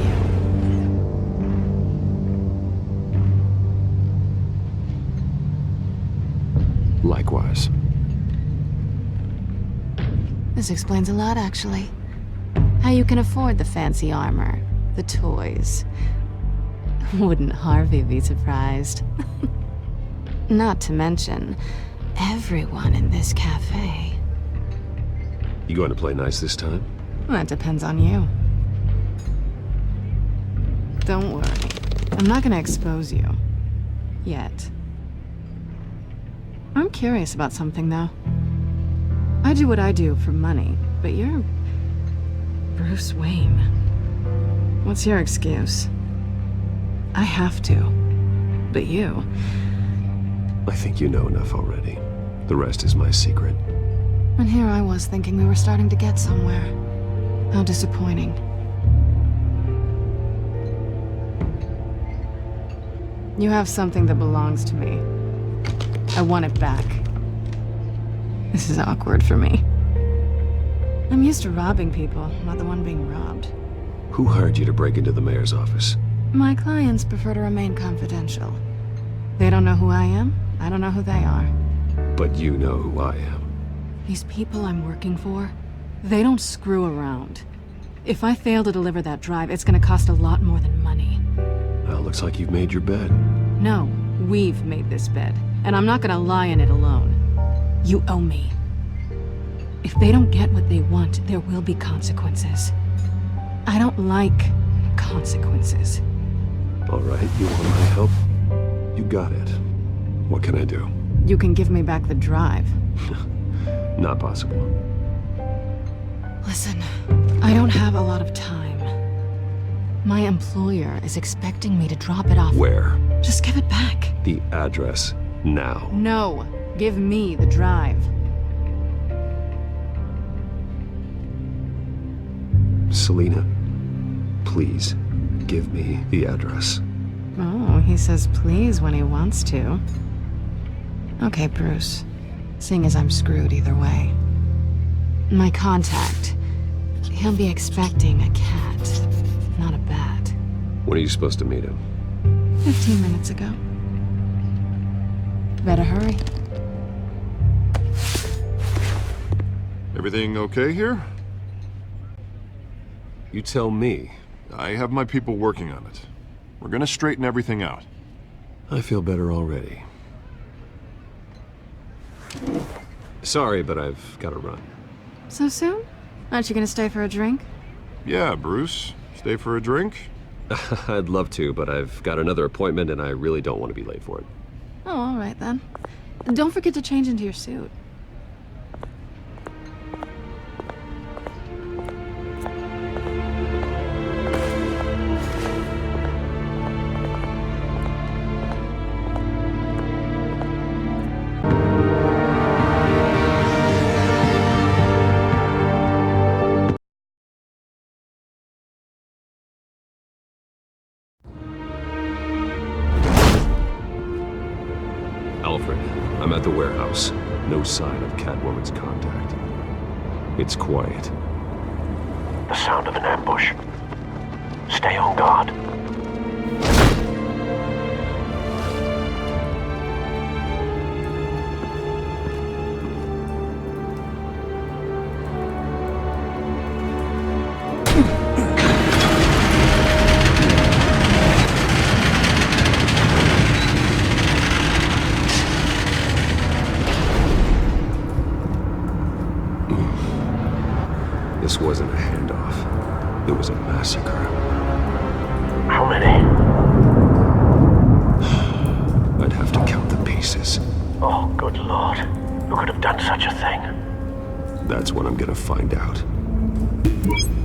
you. Likewise. This explains a lot, actually. How you can afford the fancy armor, the toys. Wouldn't Harvey be surprised? Not to mention, everyone in this cafe. You going to play nice this time? That depends on you. Don't worry. I'm not gonna expose you. Yet. I'm curious about something, though. I do what I do for money, but you're... Bruce Wayne. What's your excuse? I have to. But you... I think you know enough already. The rest is my secret. And here I was thinking we were starting to get somewhere. How disappointing. You have something that belongs to me. I want it back. This is awkward for me. I'm used to robbing people, not the one being robbed. Who hired you to break into the mayor's office? My clients prefer to remain confidential. They don't know who I am, I don't know who they are. But you know who I am. These people I'm working for, they don't screw around. If I fail to deliver that drive, it's gonna cost a lot more than money. Well, looks like you've made your bed. No, we've made this bed, and I'm not gonna lie in it alone. You owe me. If they don't get what they want, there will be consequences. I don't like consequences. All right, you want my help? You got it. What can I do? You can give me back the drive. Not possible. Listen, I don't have a lot of time. My employer is expecting me to drop it off. Where? Just give it back. The address, now. No, give me the drive. Selena, please, give me the address. Oh, he says please when he wants to. Okay, Bruce. Seeing as I'm screwed either way. My contact, he'll be expecting a cat, not a bat. When are you supposed to meet him? 15 minutes ago. Better hurry. Everything okay here? You tell me. I have my people working on it. We're gonna straighten everything out. I feel better already. Sorry, but I've got to run. So soon? Aren't you gonna stay for a drink? Yeah, Bruce. Stay for a drink? I'd love to, but I've got another appointment and I really don't want to be late for it. Oh, all right then. Don't forget to change into your suit. Alfred, I'm at the warehouse. No sign of Catwoman's contact. It's quiet. The sound of an ambush. Stay on guard. This wasn't a handoff. It was a massacre. How many? I'd have to count the pieces. Oh, good lord. Who could have done such a thing? That's what I'm gonna find out.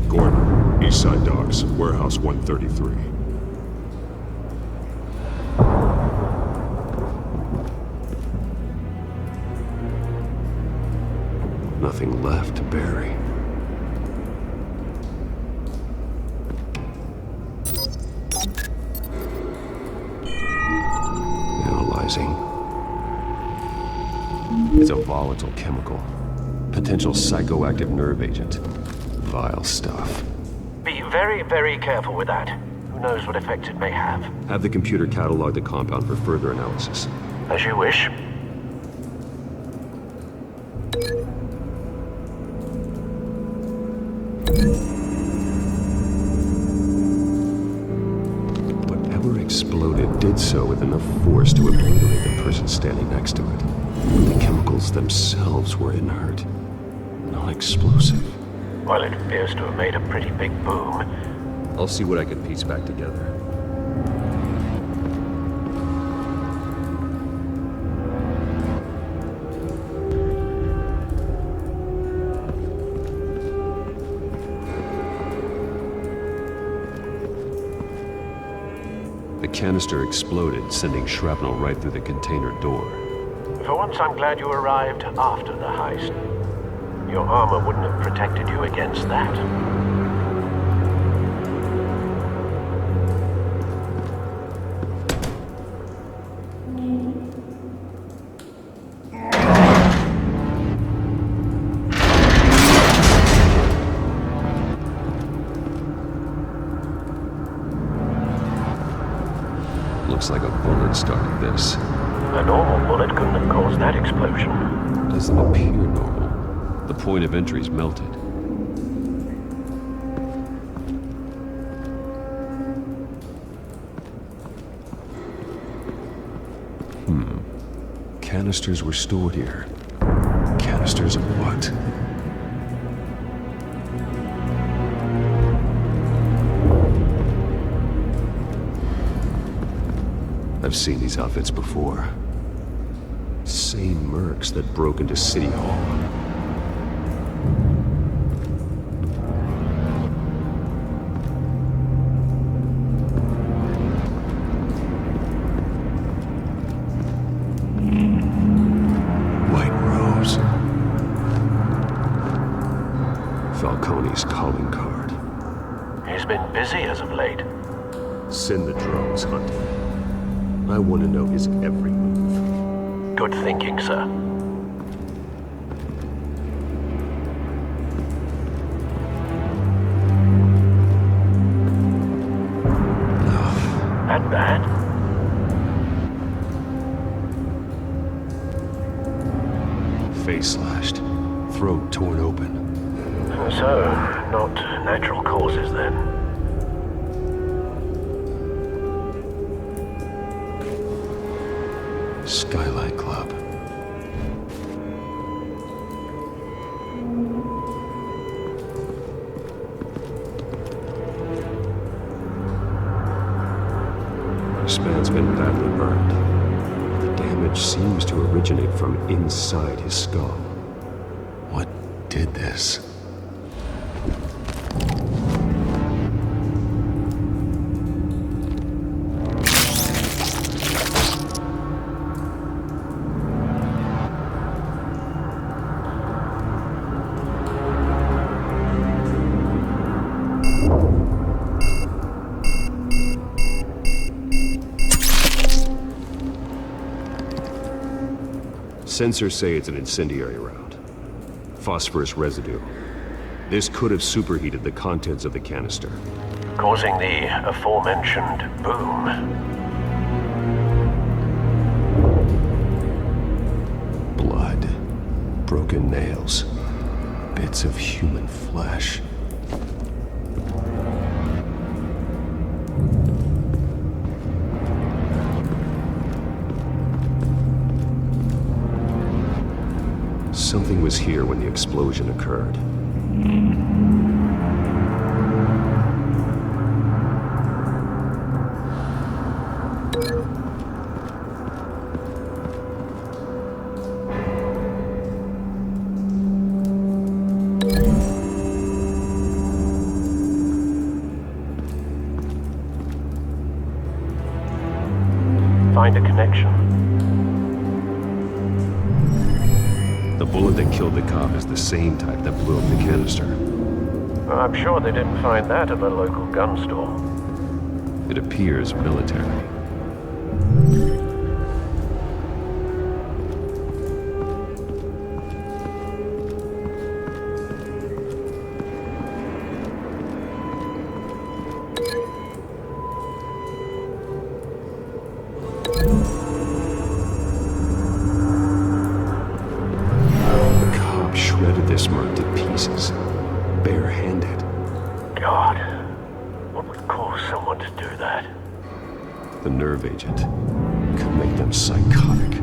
Gordon, Eastside Docks, Warehouse 133. Nothing left to bury. Analyzing. It's a volatile chemical. Potential psychoactive nerve agent. Vile stuff. Be very, very careful with that. Who knows what effects it may have. Have the computer catalog the compound for further analysis. As you wish. Whatever exploded did so with enough force to obliterate the person standing next to it. The chemicals themselves were inert, non-explosive. Well, it appears to have made a pretty big boom. I'll see what I can piece back together. The canister exploded, sending shrapnel right through the container door. For once, I'm glad you arrived after the heist. Your armor wouldn't have protected you against that. Looks like a bullet started this. A normal bullet couldn't have caused that explosion. Doesn't appear normal. The point of entry's melted. Canisters were stored here. Canisters of what? I've seen these outfits before. Same mercs that broke into City Hall. White Rose. Falcone's calling card. He's been busy as of late. Send the drones hunting. I want to know his every move. Good thinking, sir. That bad? Face slashed. Throat torn open. So, not natural causes then. Skylight Club. This man's been badly burned. The damage seems to originate from inside his skull. What did this? Sensors say it's an incendiary round. Phosphorus residue. This could have superheated the contents of the canister, causing the aforementioned boom. Blood, broken nails, bits of human flesh. Something was here when the explosion occurred. Find a connection. The bullet that killed the cop is the same type that blew up the canister. I'm sure they didn't find that at the local gun store. It appears military. This merc to pieces, barehanded. God, what would cause someone to do that? The nerve agent could make them psychotic.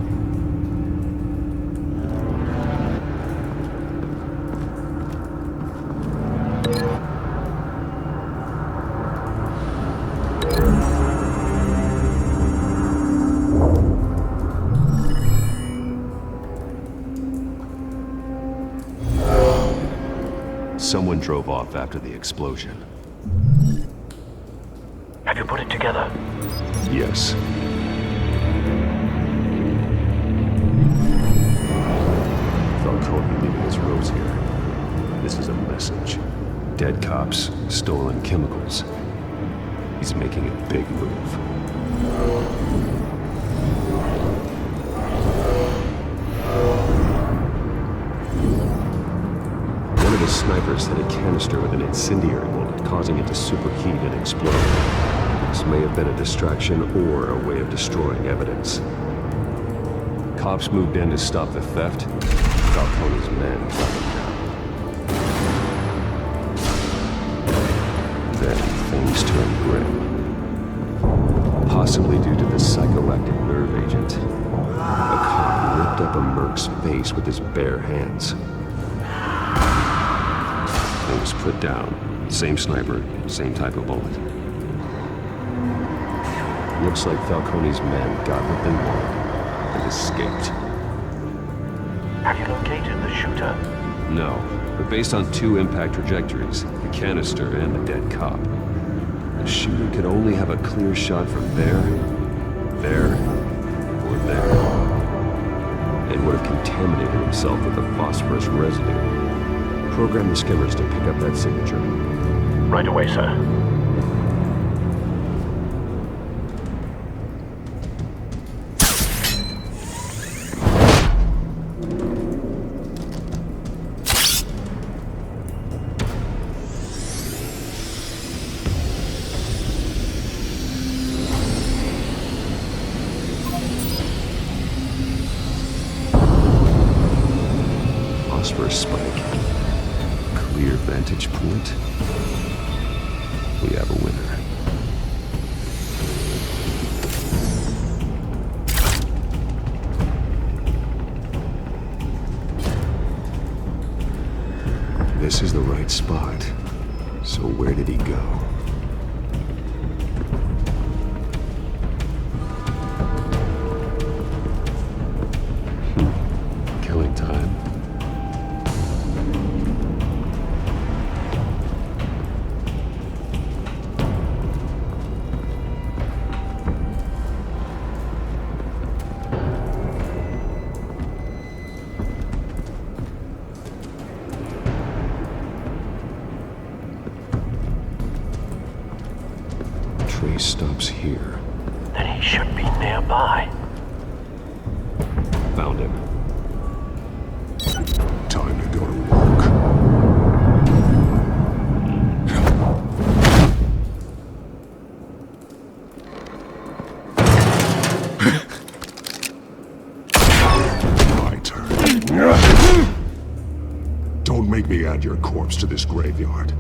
Someone drove off after the explosion. Have you put it together? Yes. Falcone leaving his rose here. This is a message. Dead cops, stolen chemicals. He's making a big move. The snipers hit a canister with an incendiary bullet, causing it to superheat and explode. This may have been a distraction or a way of destroying evidence. Cops moved in to stop the theft. Falcone's men shot them down. Then things turned grim. Possibly due to the psychoactive nerve agent. A cop ripped up a merc's face with his bare hands. It was put down. Same sniper, same type of bullet. Looks like Falcone's men got what they wanted and escaped. Have you located the shooter? No, but based on two impact trajectories, the canister and the dead cop, the shooter could only have a clear shot from there, or there. And would have contaminated himself with the phosphorus residue. Program the skimmers to pick up that signature. Right away, sir. Phosphorus spike. Clear vantage point. We have a winner. This is the right spot. So where did he go? Killing time. Trace stops here. Then he should be nearby. Found him. Time to go to work. My turn. Don't make me add your corpse to this graveyard.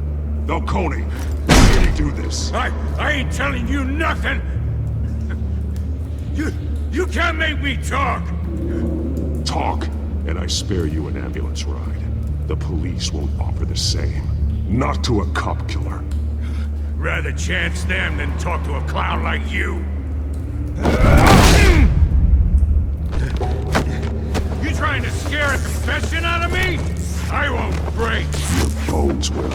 Falcone, why did he do this? I ain't telling you nothing! You can't make me talk! Talk, and I spare you an ambulance ride. The police won't offer the same. Not to a cop killer. Rather chance them than talk to a clown like you. You trying to scare a confession out of me? I won't break. Your bones will.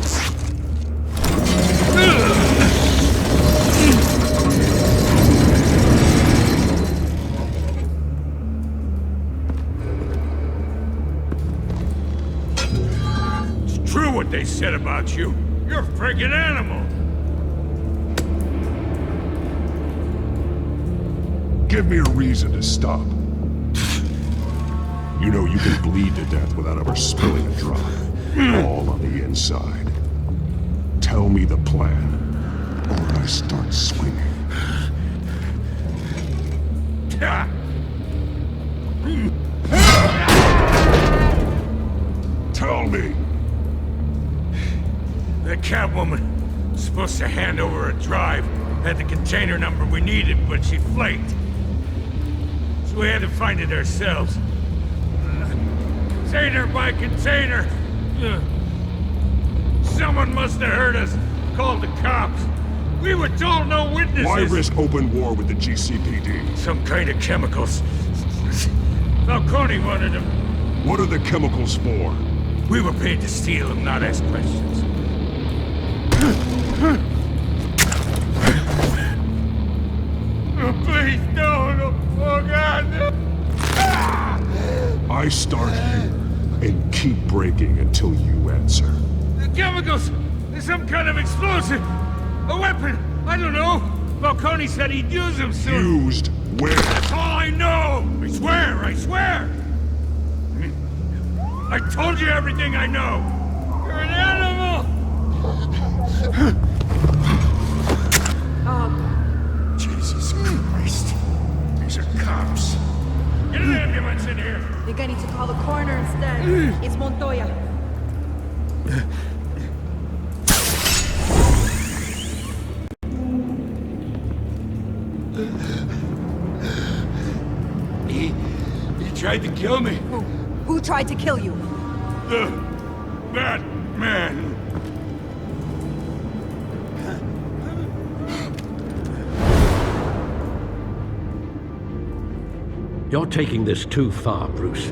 It's true what they said about you. You're a friggin' animal. Give me a reason to stop. You know you can bleed to death without ever spilling a drop. All on the inside. Tell me the plan, or I start swinging. Tell me. The Catwoman was supposed to hand over a drive. Had the container number we needed, but she flaked. So we had to find it ourselves. Container by container. Someone must have heard us. Called the cops. We were told no witnesses. Why risk open war with the GCPD? Some kind of chemicals. Falcone wanted them. What are the chemicals for? We were paid to steal them, not ask questions. Oh, please, no. Oh, God, no. I start here and keep breaking until you answer. The chemicals! There's some kind of explosive! A weapon! I don't know! Falcone said he'd use them soon. Used where? That's all I know! I swear! I told you everything I know! You're an animal! Jesus Christ. These are cops. Get an ambulance in here! I think I need to call the coroner instead. It's Montoya. He tried to kill me. Who tried to kill you? That man. You're taking this too far, Bruce.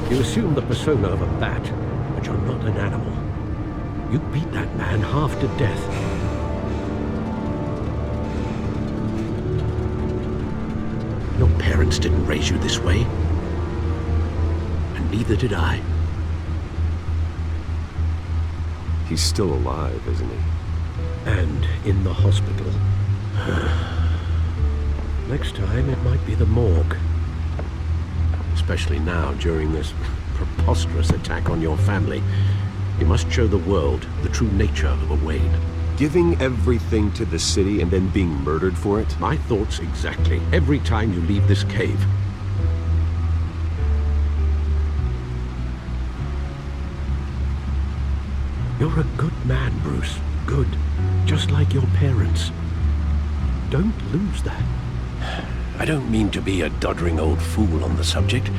You assume the persona of a bat, but you're not an animal. You beat that man half to death. Your parents didn't raise you this way. And neither did I. He's still alive, isn't he? And in the hospital. Next time, it might be the morgue. Especially now, during this preposterous attack on your family. You must show the world the true nature of a Wayne. Giving everything to the city and then being murdered for it? My thoughts exactly. Every time you leave this cave. You're a good man, Bruce. Good. Just like your parents. Don't lose that. I don't mean to be a doddering old fool on the subject.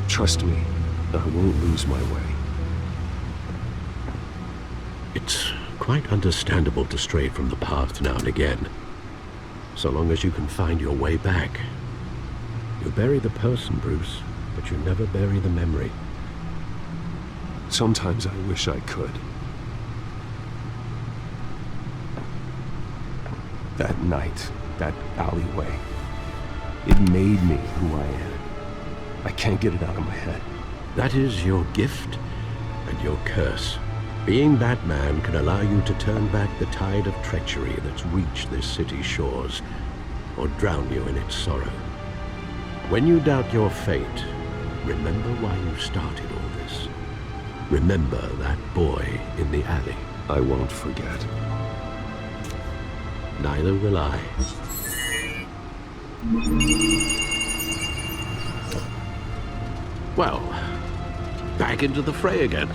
Trust me, I won't lose my way. It's quite understandable to stray from the path now and again. So long as you can find your way back. You bury the person, Bruce, but you never bury the memory. Sometimes I wish I could. That night, that alleyway, it made me who I am. I can't get it out of my head. That is your gift and your curse. Being Batman can allow you to turn back the tide of treachery that's reached this city's shores, or drown you in its sorrow. When you doubt your fate, remember why you started all this. Remember that boy in the alley. I won't forget. Neither will I. Well, back into the fray again.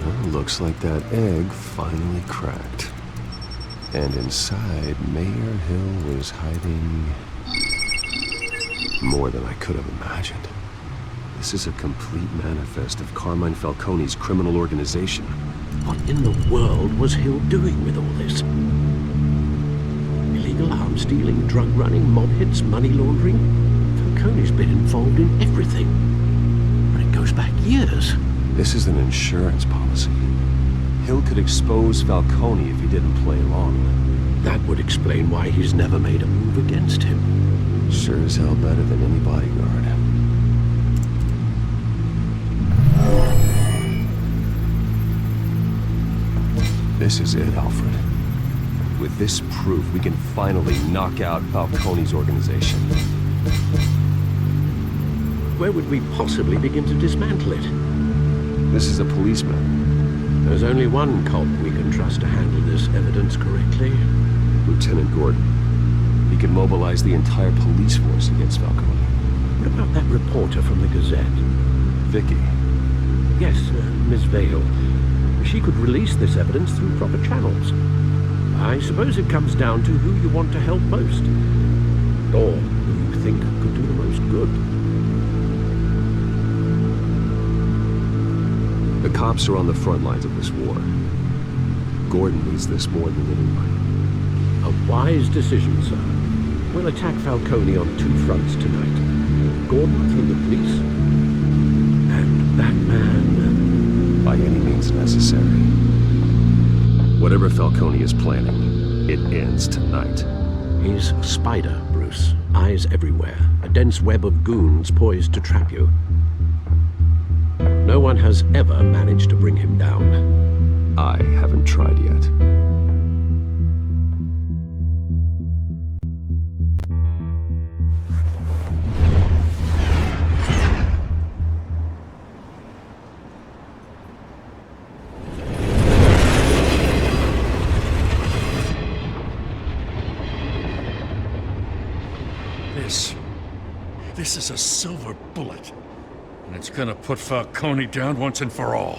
Well, looks like that egg finally cracked. And inside, Mayor Hill was hiding more than I could have imagined. This is a complete manifest of Carmine Falcone's criminal organization. What in the world was Hill doing with all this? Illegal arms dealing, drug running, mob hits, money laundering? Falcone's been involved in everything. But it goes back years. This is an insurance policy. Hill could expose Falcone if he didn't play along. That would explain why he's never made a move against him. Sure as hell better than any bodyguard. This is it, Alfred. With this proof, we can finally knock out Falcone's organization. Where would we possibly begin to dismantle it? This is a policeman. There's only one cop we can trust to handle this evidence correctly. Lieutenant Gordon. He can mobilize the entire police force against Falcone. What about that reporter from the Gazette? Vicky. Yes, Miss Vale. She could release this evidence through proper channels. I suppose it comes down to who you want to help most. Or who you think could do the most good. The cops are on the front lines of this war. Gordon needs this more than anyone. A wise decision, sir. We'll attack Falcone on two fronts tonight. Gordon through the police, and Batman by any means necessary. Whatever Falcone is planning, it ends tonight. He's a spider, Bruce. Eyes everywhere. A dense web of goons poised to trap you. No one has ever managed to bring him down. I haven't tried yet. This is a silver bullet, and it's gonna put Falcone down once and for all.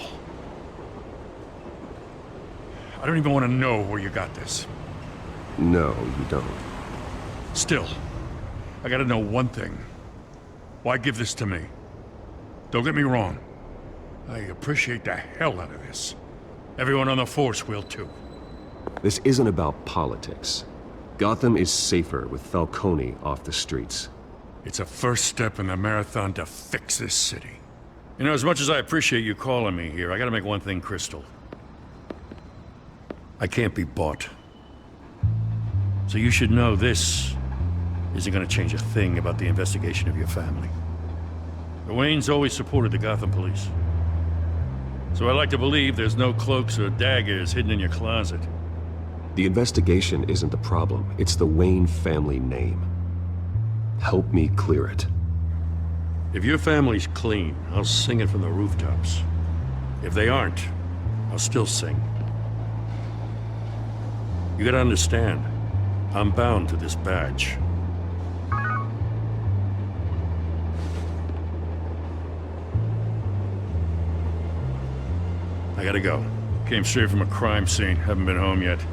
I don't even want to know where you got this. No, you don't. Still, I gotta know one thing. Why give this to me? Don't get me wrong. I appreciate the hell out of this. Everyone on the force will too. This isn't about politics. Gotham is safer with Falcone off the streets. It's a first step in the marathon to fix this city. You know, as much as I appreciate you calling me here, I gotta make one thing crystal. I can't be bought. So you should know this isn't gonna change a thing about the investigation of your family. The Waynes always supported the Gotham police. So I like to believe there's no cloaks or daggers hidden in your closet. The investigation isn't the problem. It's the Wayne family name. Help me clear it. If your family's clean, I'll sing it from the rooftops. If they aren't, I'll still sing. You gotta understand, I'm bound to this badge. I gotta go. Came straight from a crime scene. Haven't been home yet.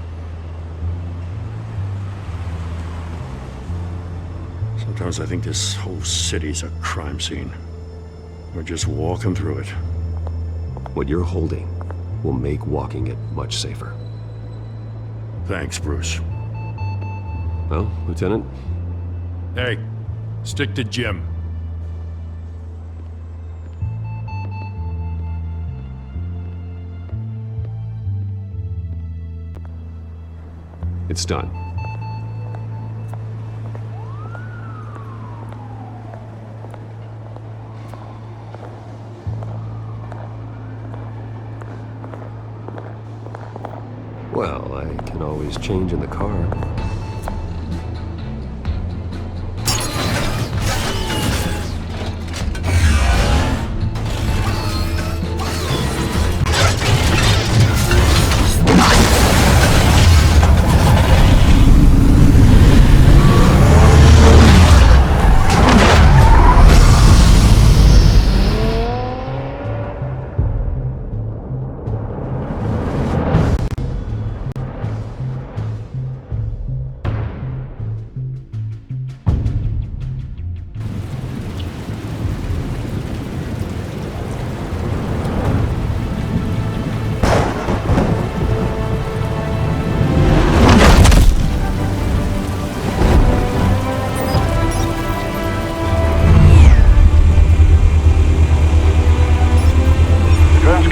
Sometimes I think this whole city's a crime scene. We're just walking through it. What you're holding will make walking it much safer. Thanks, Bruce. Well, Lieutenant? Hey, stick to Jim. It's done. Well, I can always change in the car.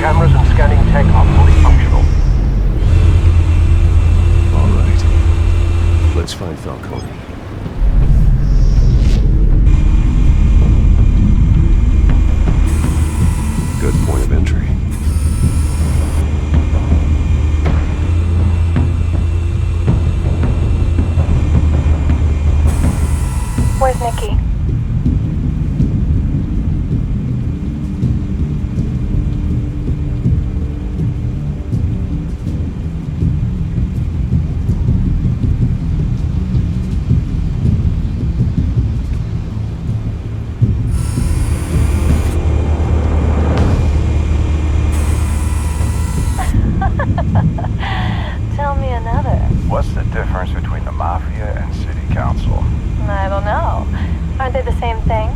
Cameras and scanning tech are fully functional. All right. Let's find Falcone. Good point of entry. Where's Nikki? Tell me another. What's the difference between the Mafia and City Council? I don't know. Aren't they the same thing?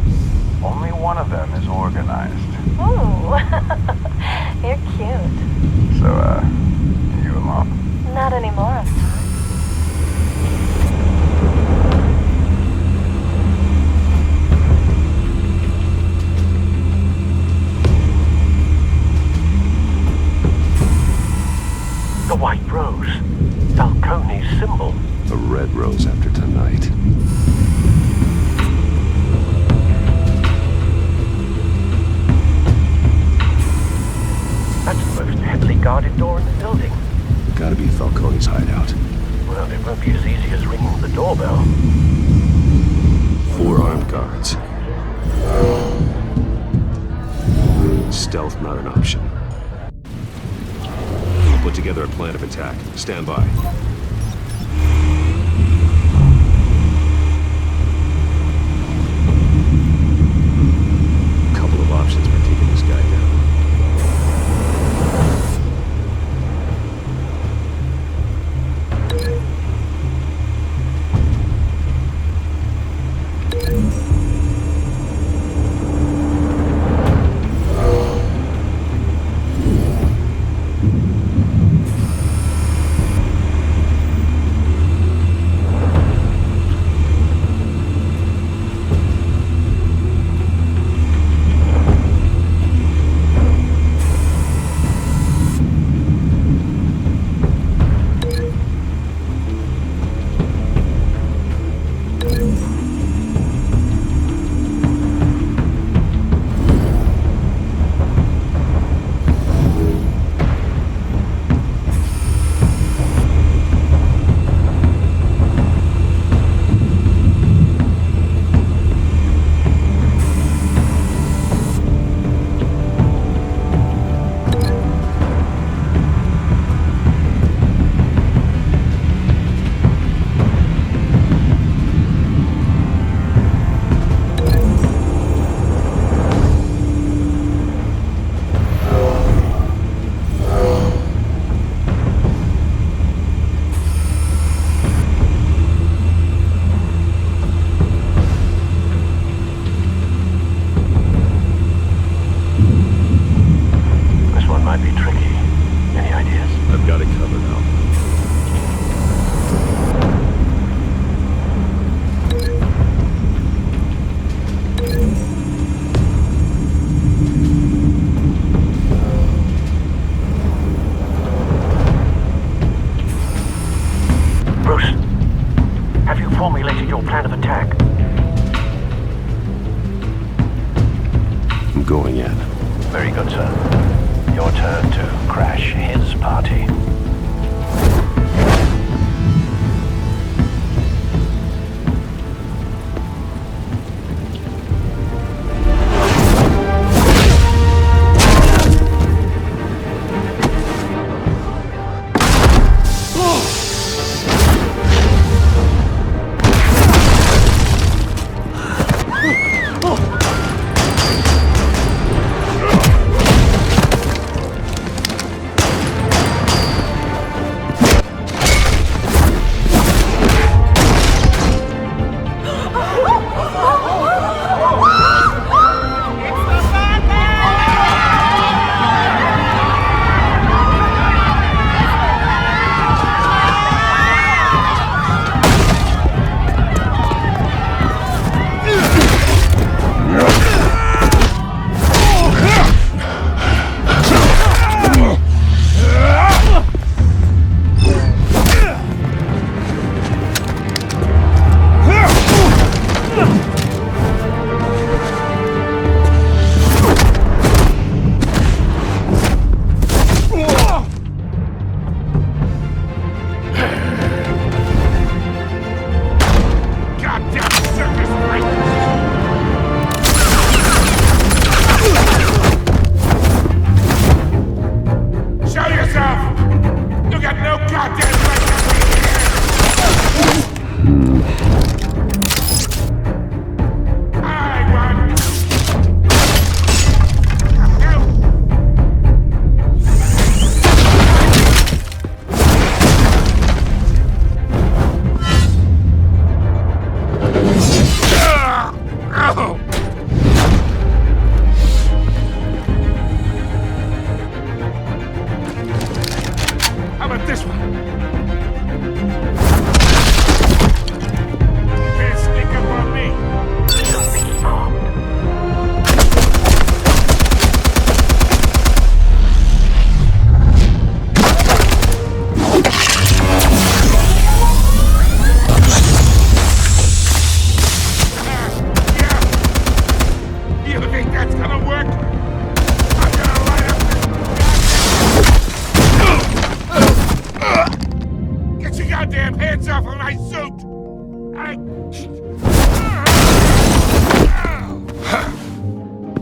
Only one of them is organized. Ooh. You're cute. So, you alone? Not anymore. The white rose. Falcone's symbol. A red rose after tonight. That's the most heavily guarded door in the building. Gotta be Falcone's hideout. Well, it won't be as easy as ringing the doorbell. 4 armed guards. Stealth not an option. Put together a plan of attack. Stand by. Couple of options for taking this guy down. going in. Very good, sir. Your turn to crash his party.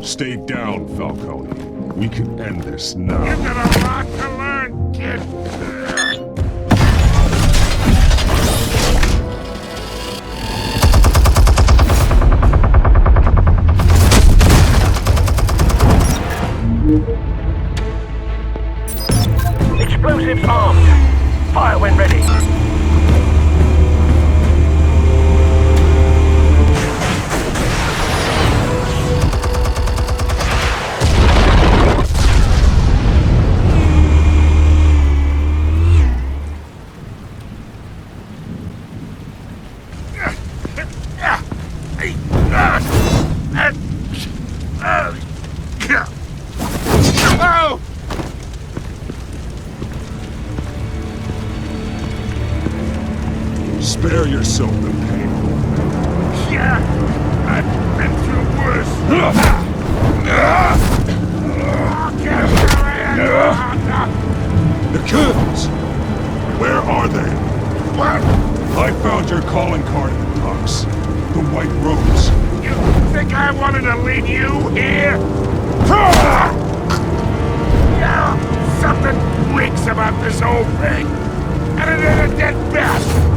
Stay down, Falcone. We can end this now. You've got a lot to learn, kid. Explosives armed. Fire when ready. Spare yourself the pain. Yeah, I've been through worse. The kids! Where are they? What? I found your calling card in the docks. The White Rose. You think I wanted to leave you here? Something reeks about this whole thing. And it ain't a dead bastard.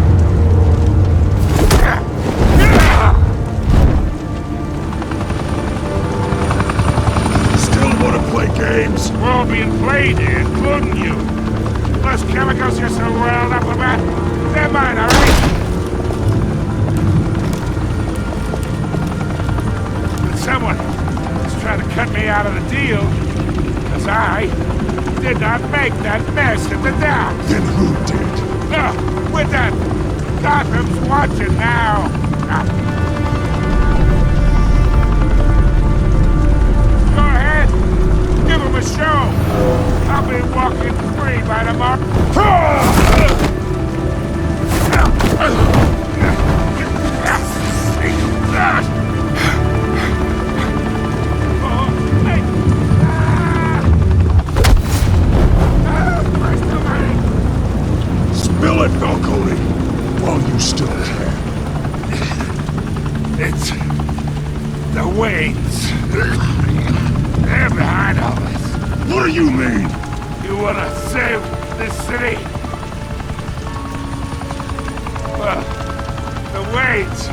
Still want to play games? We're all being played here, including you. Those chemicals you're so riled up about, they're mine, all right? But someone is trying to cut me out of the deal, because I did not make that mess at the docks. Then who did? We're done. Gotham's watching now. Go ahead. Give him a show. I'll be walking free by tomorrow. Waynes. They're behind all this. What do you mean? You wanna save this city? Well, the Waynes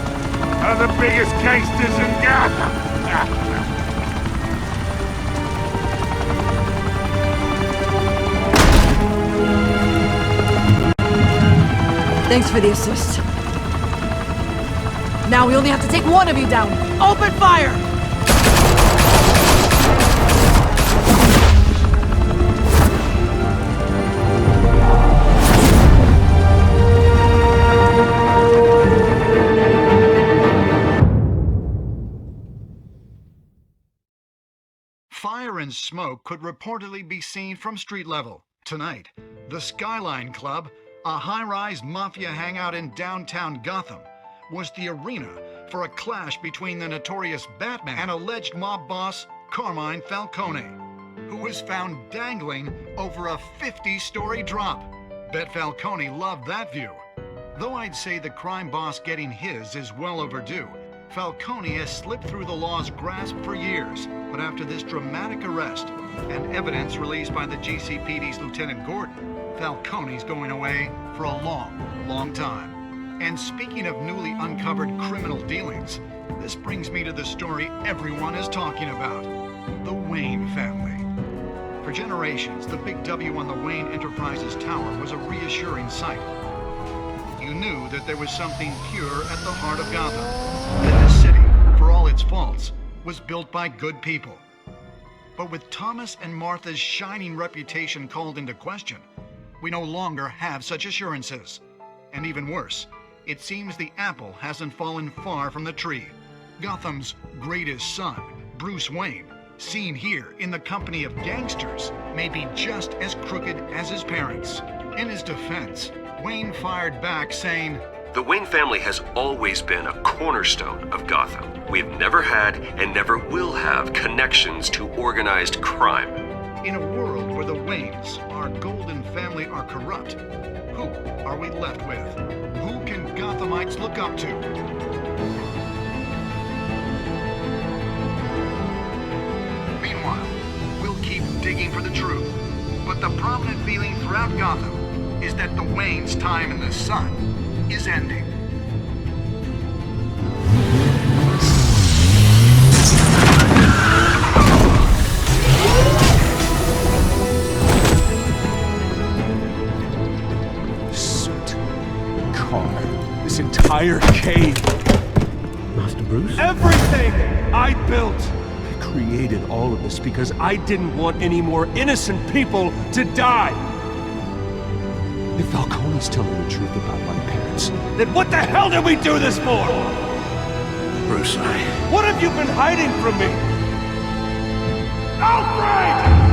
are the biggest gangsters in Gotham. Thanks for the assist. Now we only have to take one of you down. Open fire! Fire and smoke could reportedly be seen from street level. Tonight, the Skyline Club, a high-rise mafia hangout in downtown Gotham, was the arena for a clash between the notorious Batman and alleged mob boss Carmine Falcone, who was found dangling over a 50-story drop. Bet Falcone loved that view. Though I'd say the crime boss getting his is well overdue, Falcone has slipped through the law's grasp for years, but after this dramatic arrest and evidence released by the GCPD's Lieutenant Gordon, Falcone's going away for a long, long time. And speaking of newly uncovered criminal dealings, this brings me to the story everyone is talking about, the Wayne family. For generations, the big W on the Wayne Enterprises Tower was a reassuring sight. You knew that there was something pure at the heart of Gotham, that this city, for all its faults, was built by good people. But with Thomas and Martha's shining reputation called into question, we no longer have such assurances. And even worse, it seems the apple hasn't fallen far from the tree. Gotham's greatest son, Bruce Wayne, seen here in the company of gangsters, may be just as crooked as his parents. In his defense, Wayne fired back saying, "The Wayne family has always been a cornerstone of Gotham. We've never had and never will have connections to organized crime." In a world where the Waynes, our golden family, are corrupt, who are we left with? Who can Gothamites look up to? Meanwhile, we'll keep digging for the truth. But the prominent feeling throughout Gotham is that the Waynes' time in the sun is ending. This entire cave. Master Bruce? Everything I built. I created all of this because I didn't want any more innocent people to die. If Falcone's telling the truth about my parents, then what the hell did we do this for? Bruce, What have you been hiding from me? Alfred!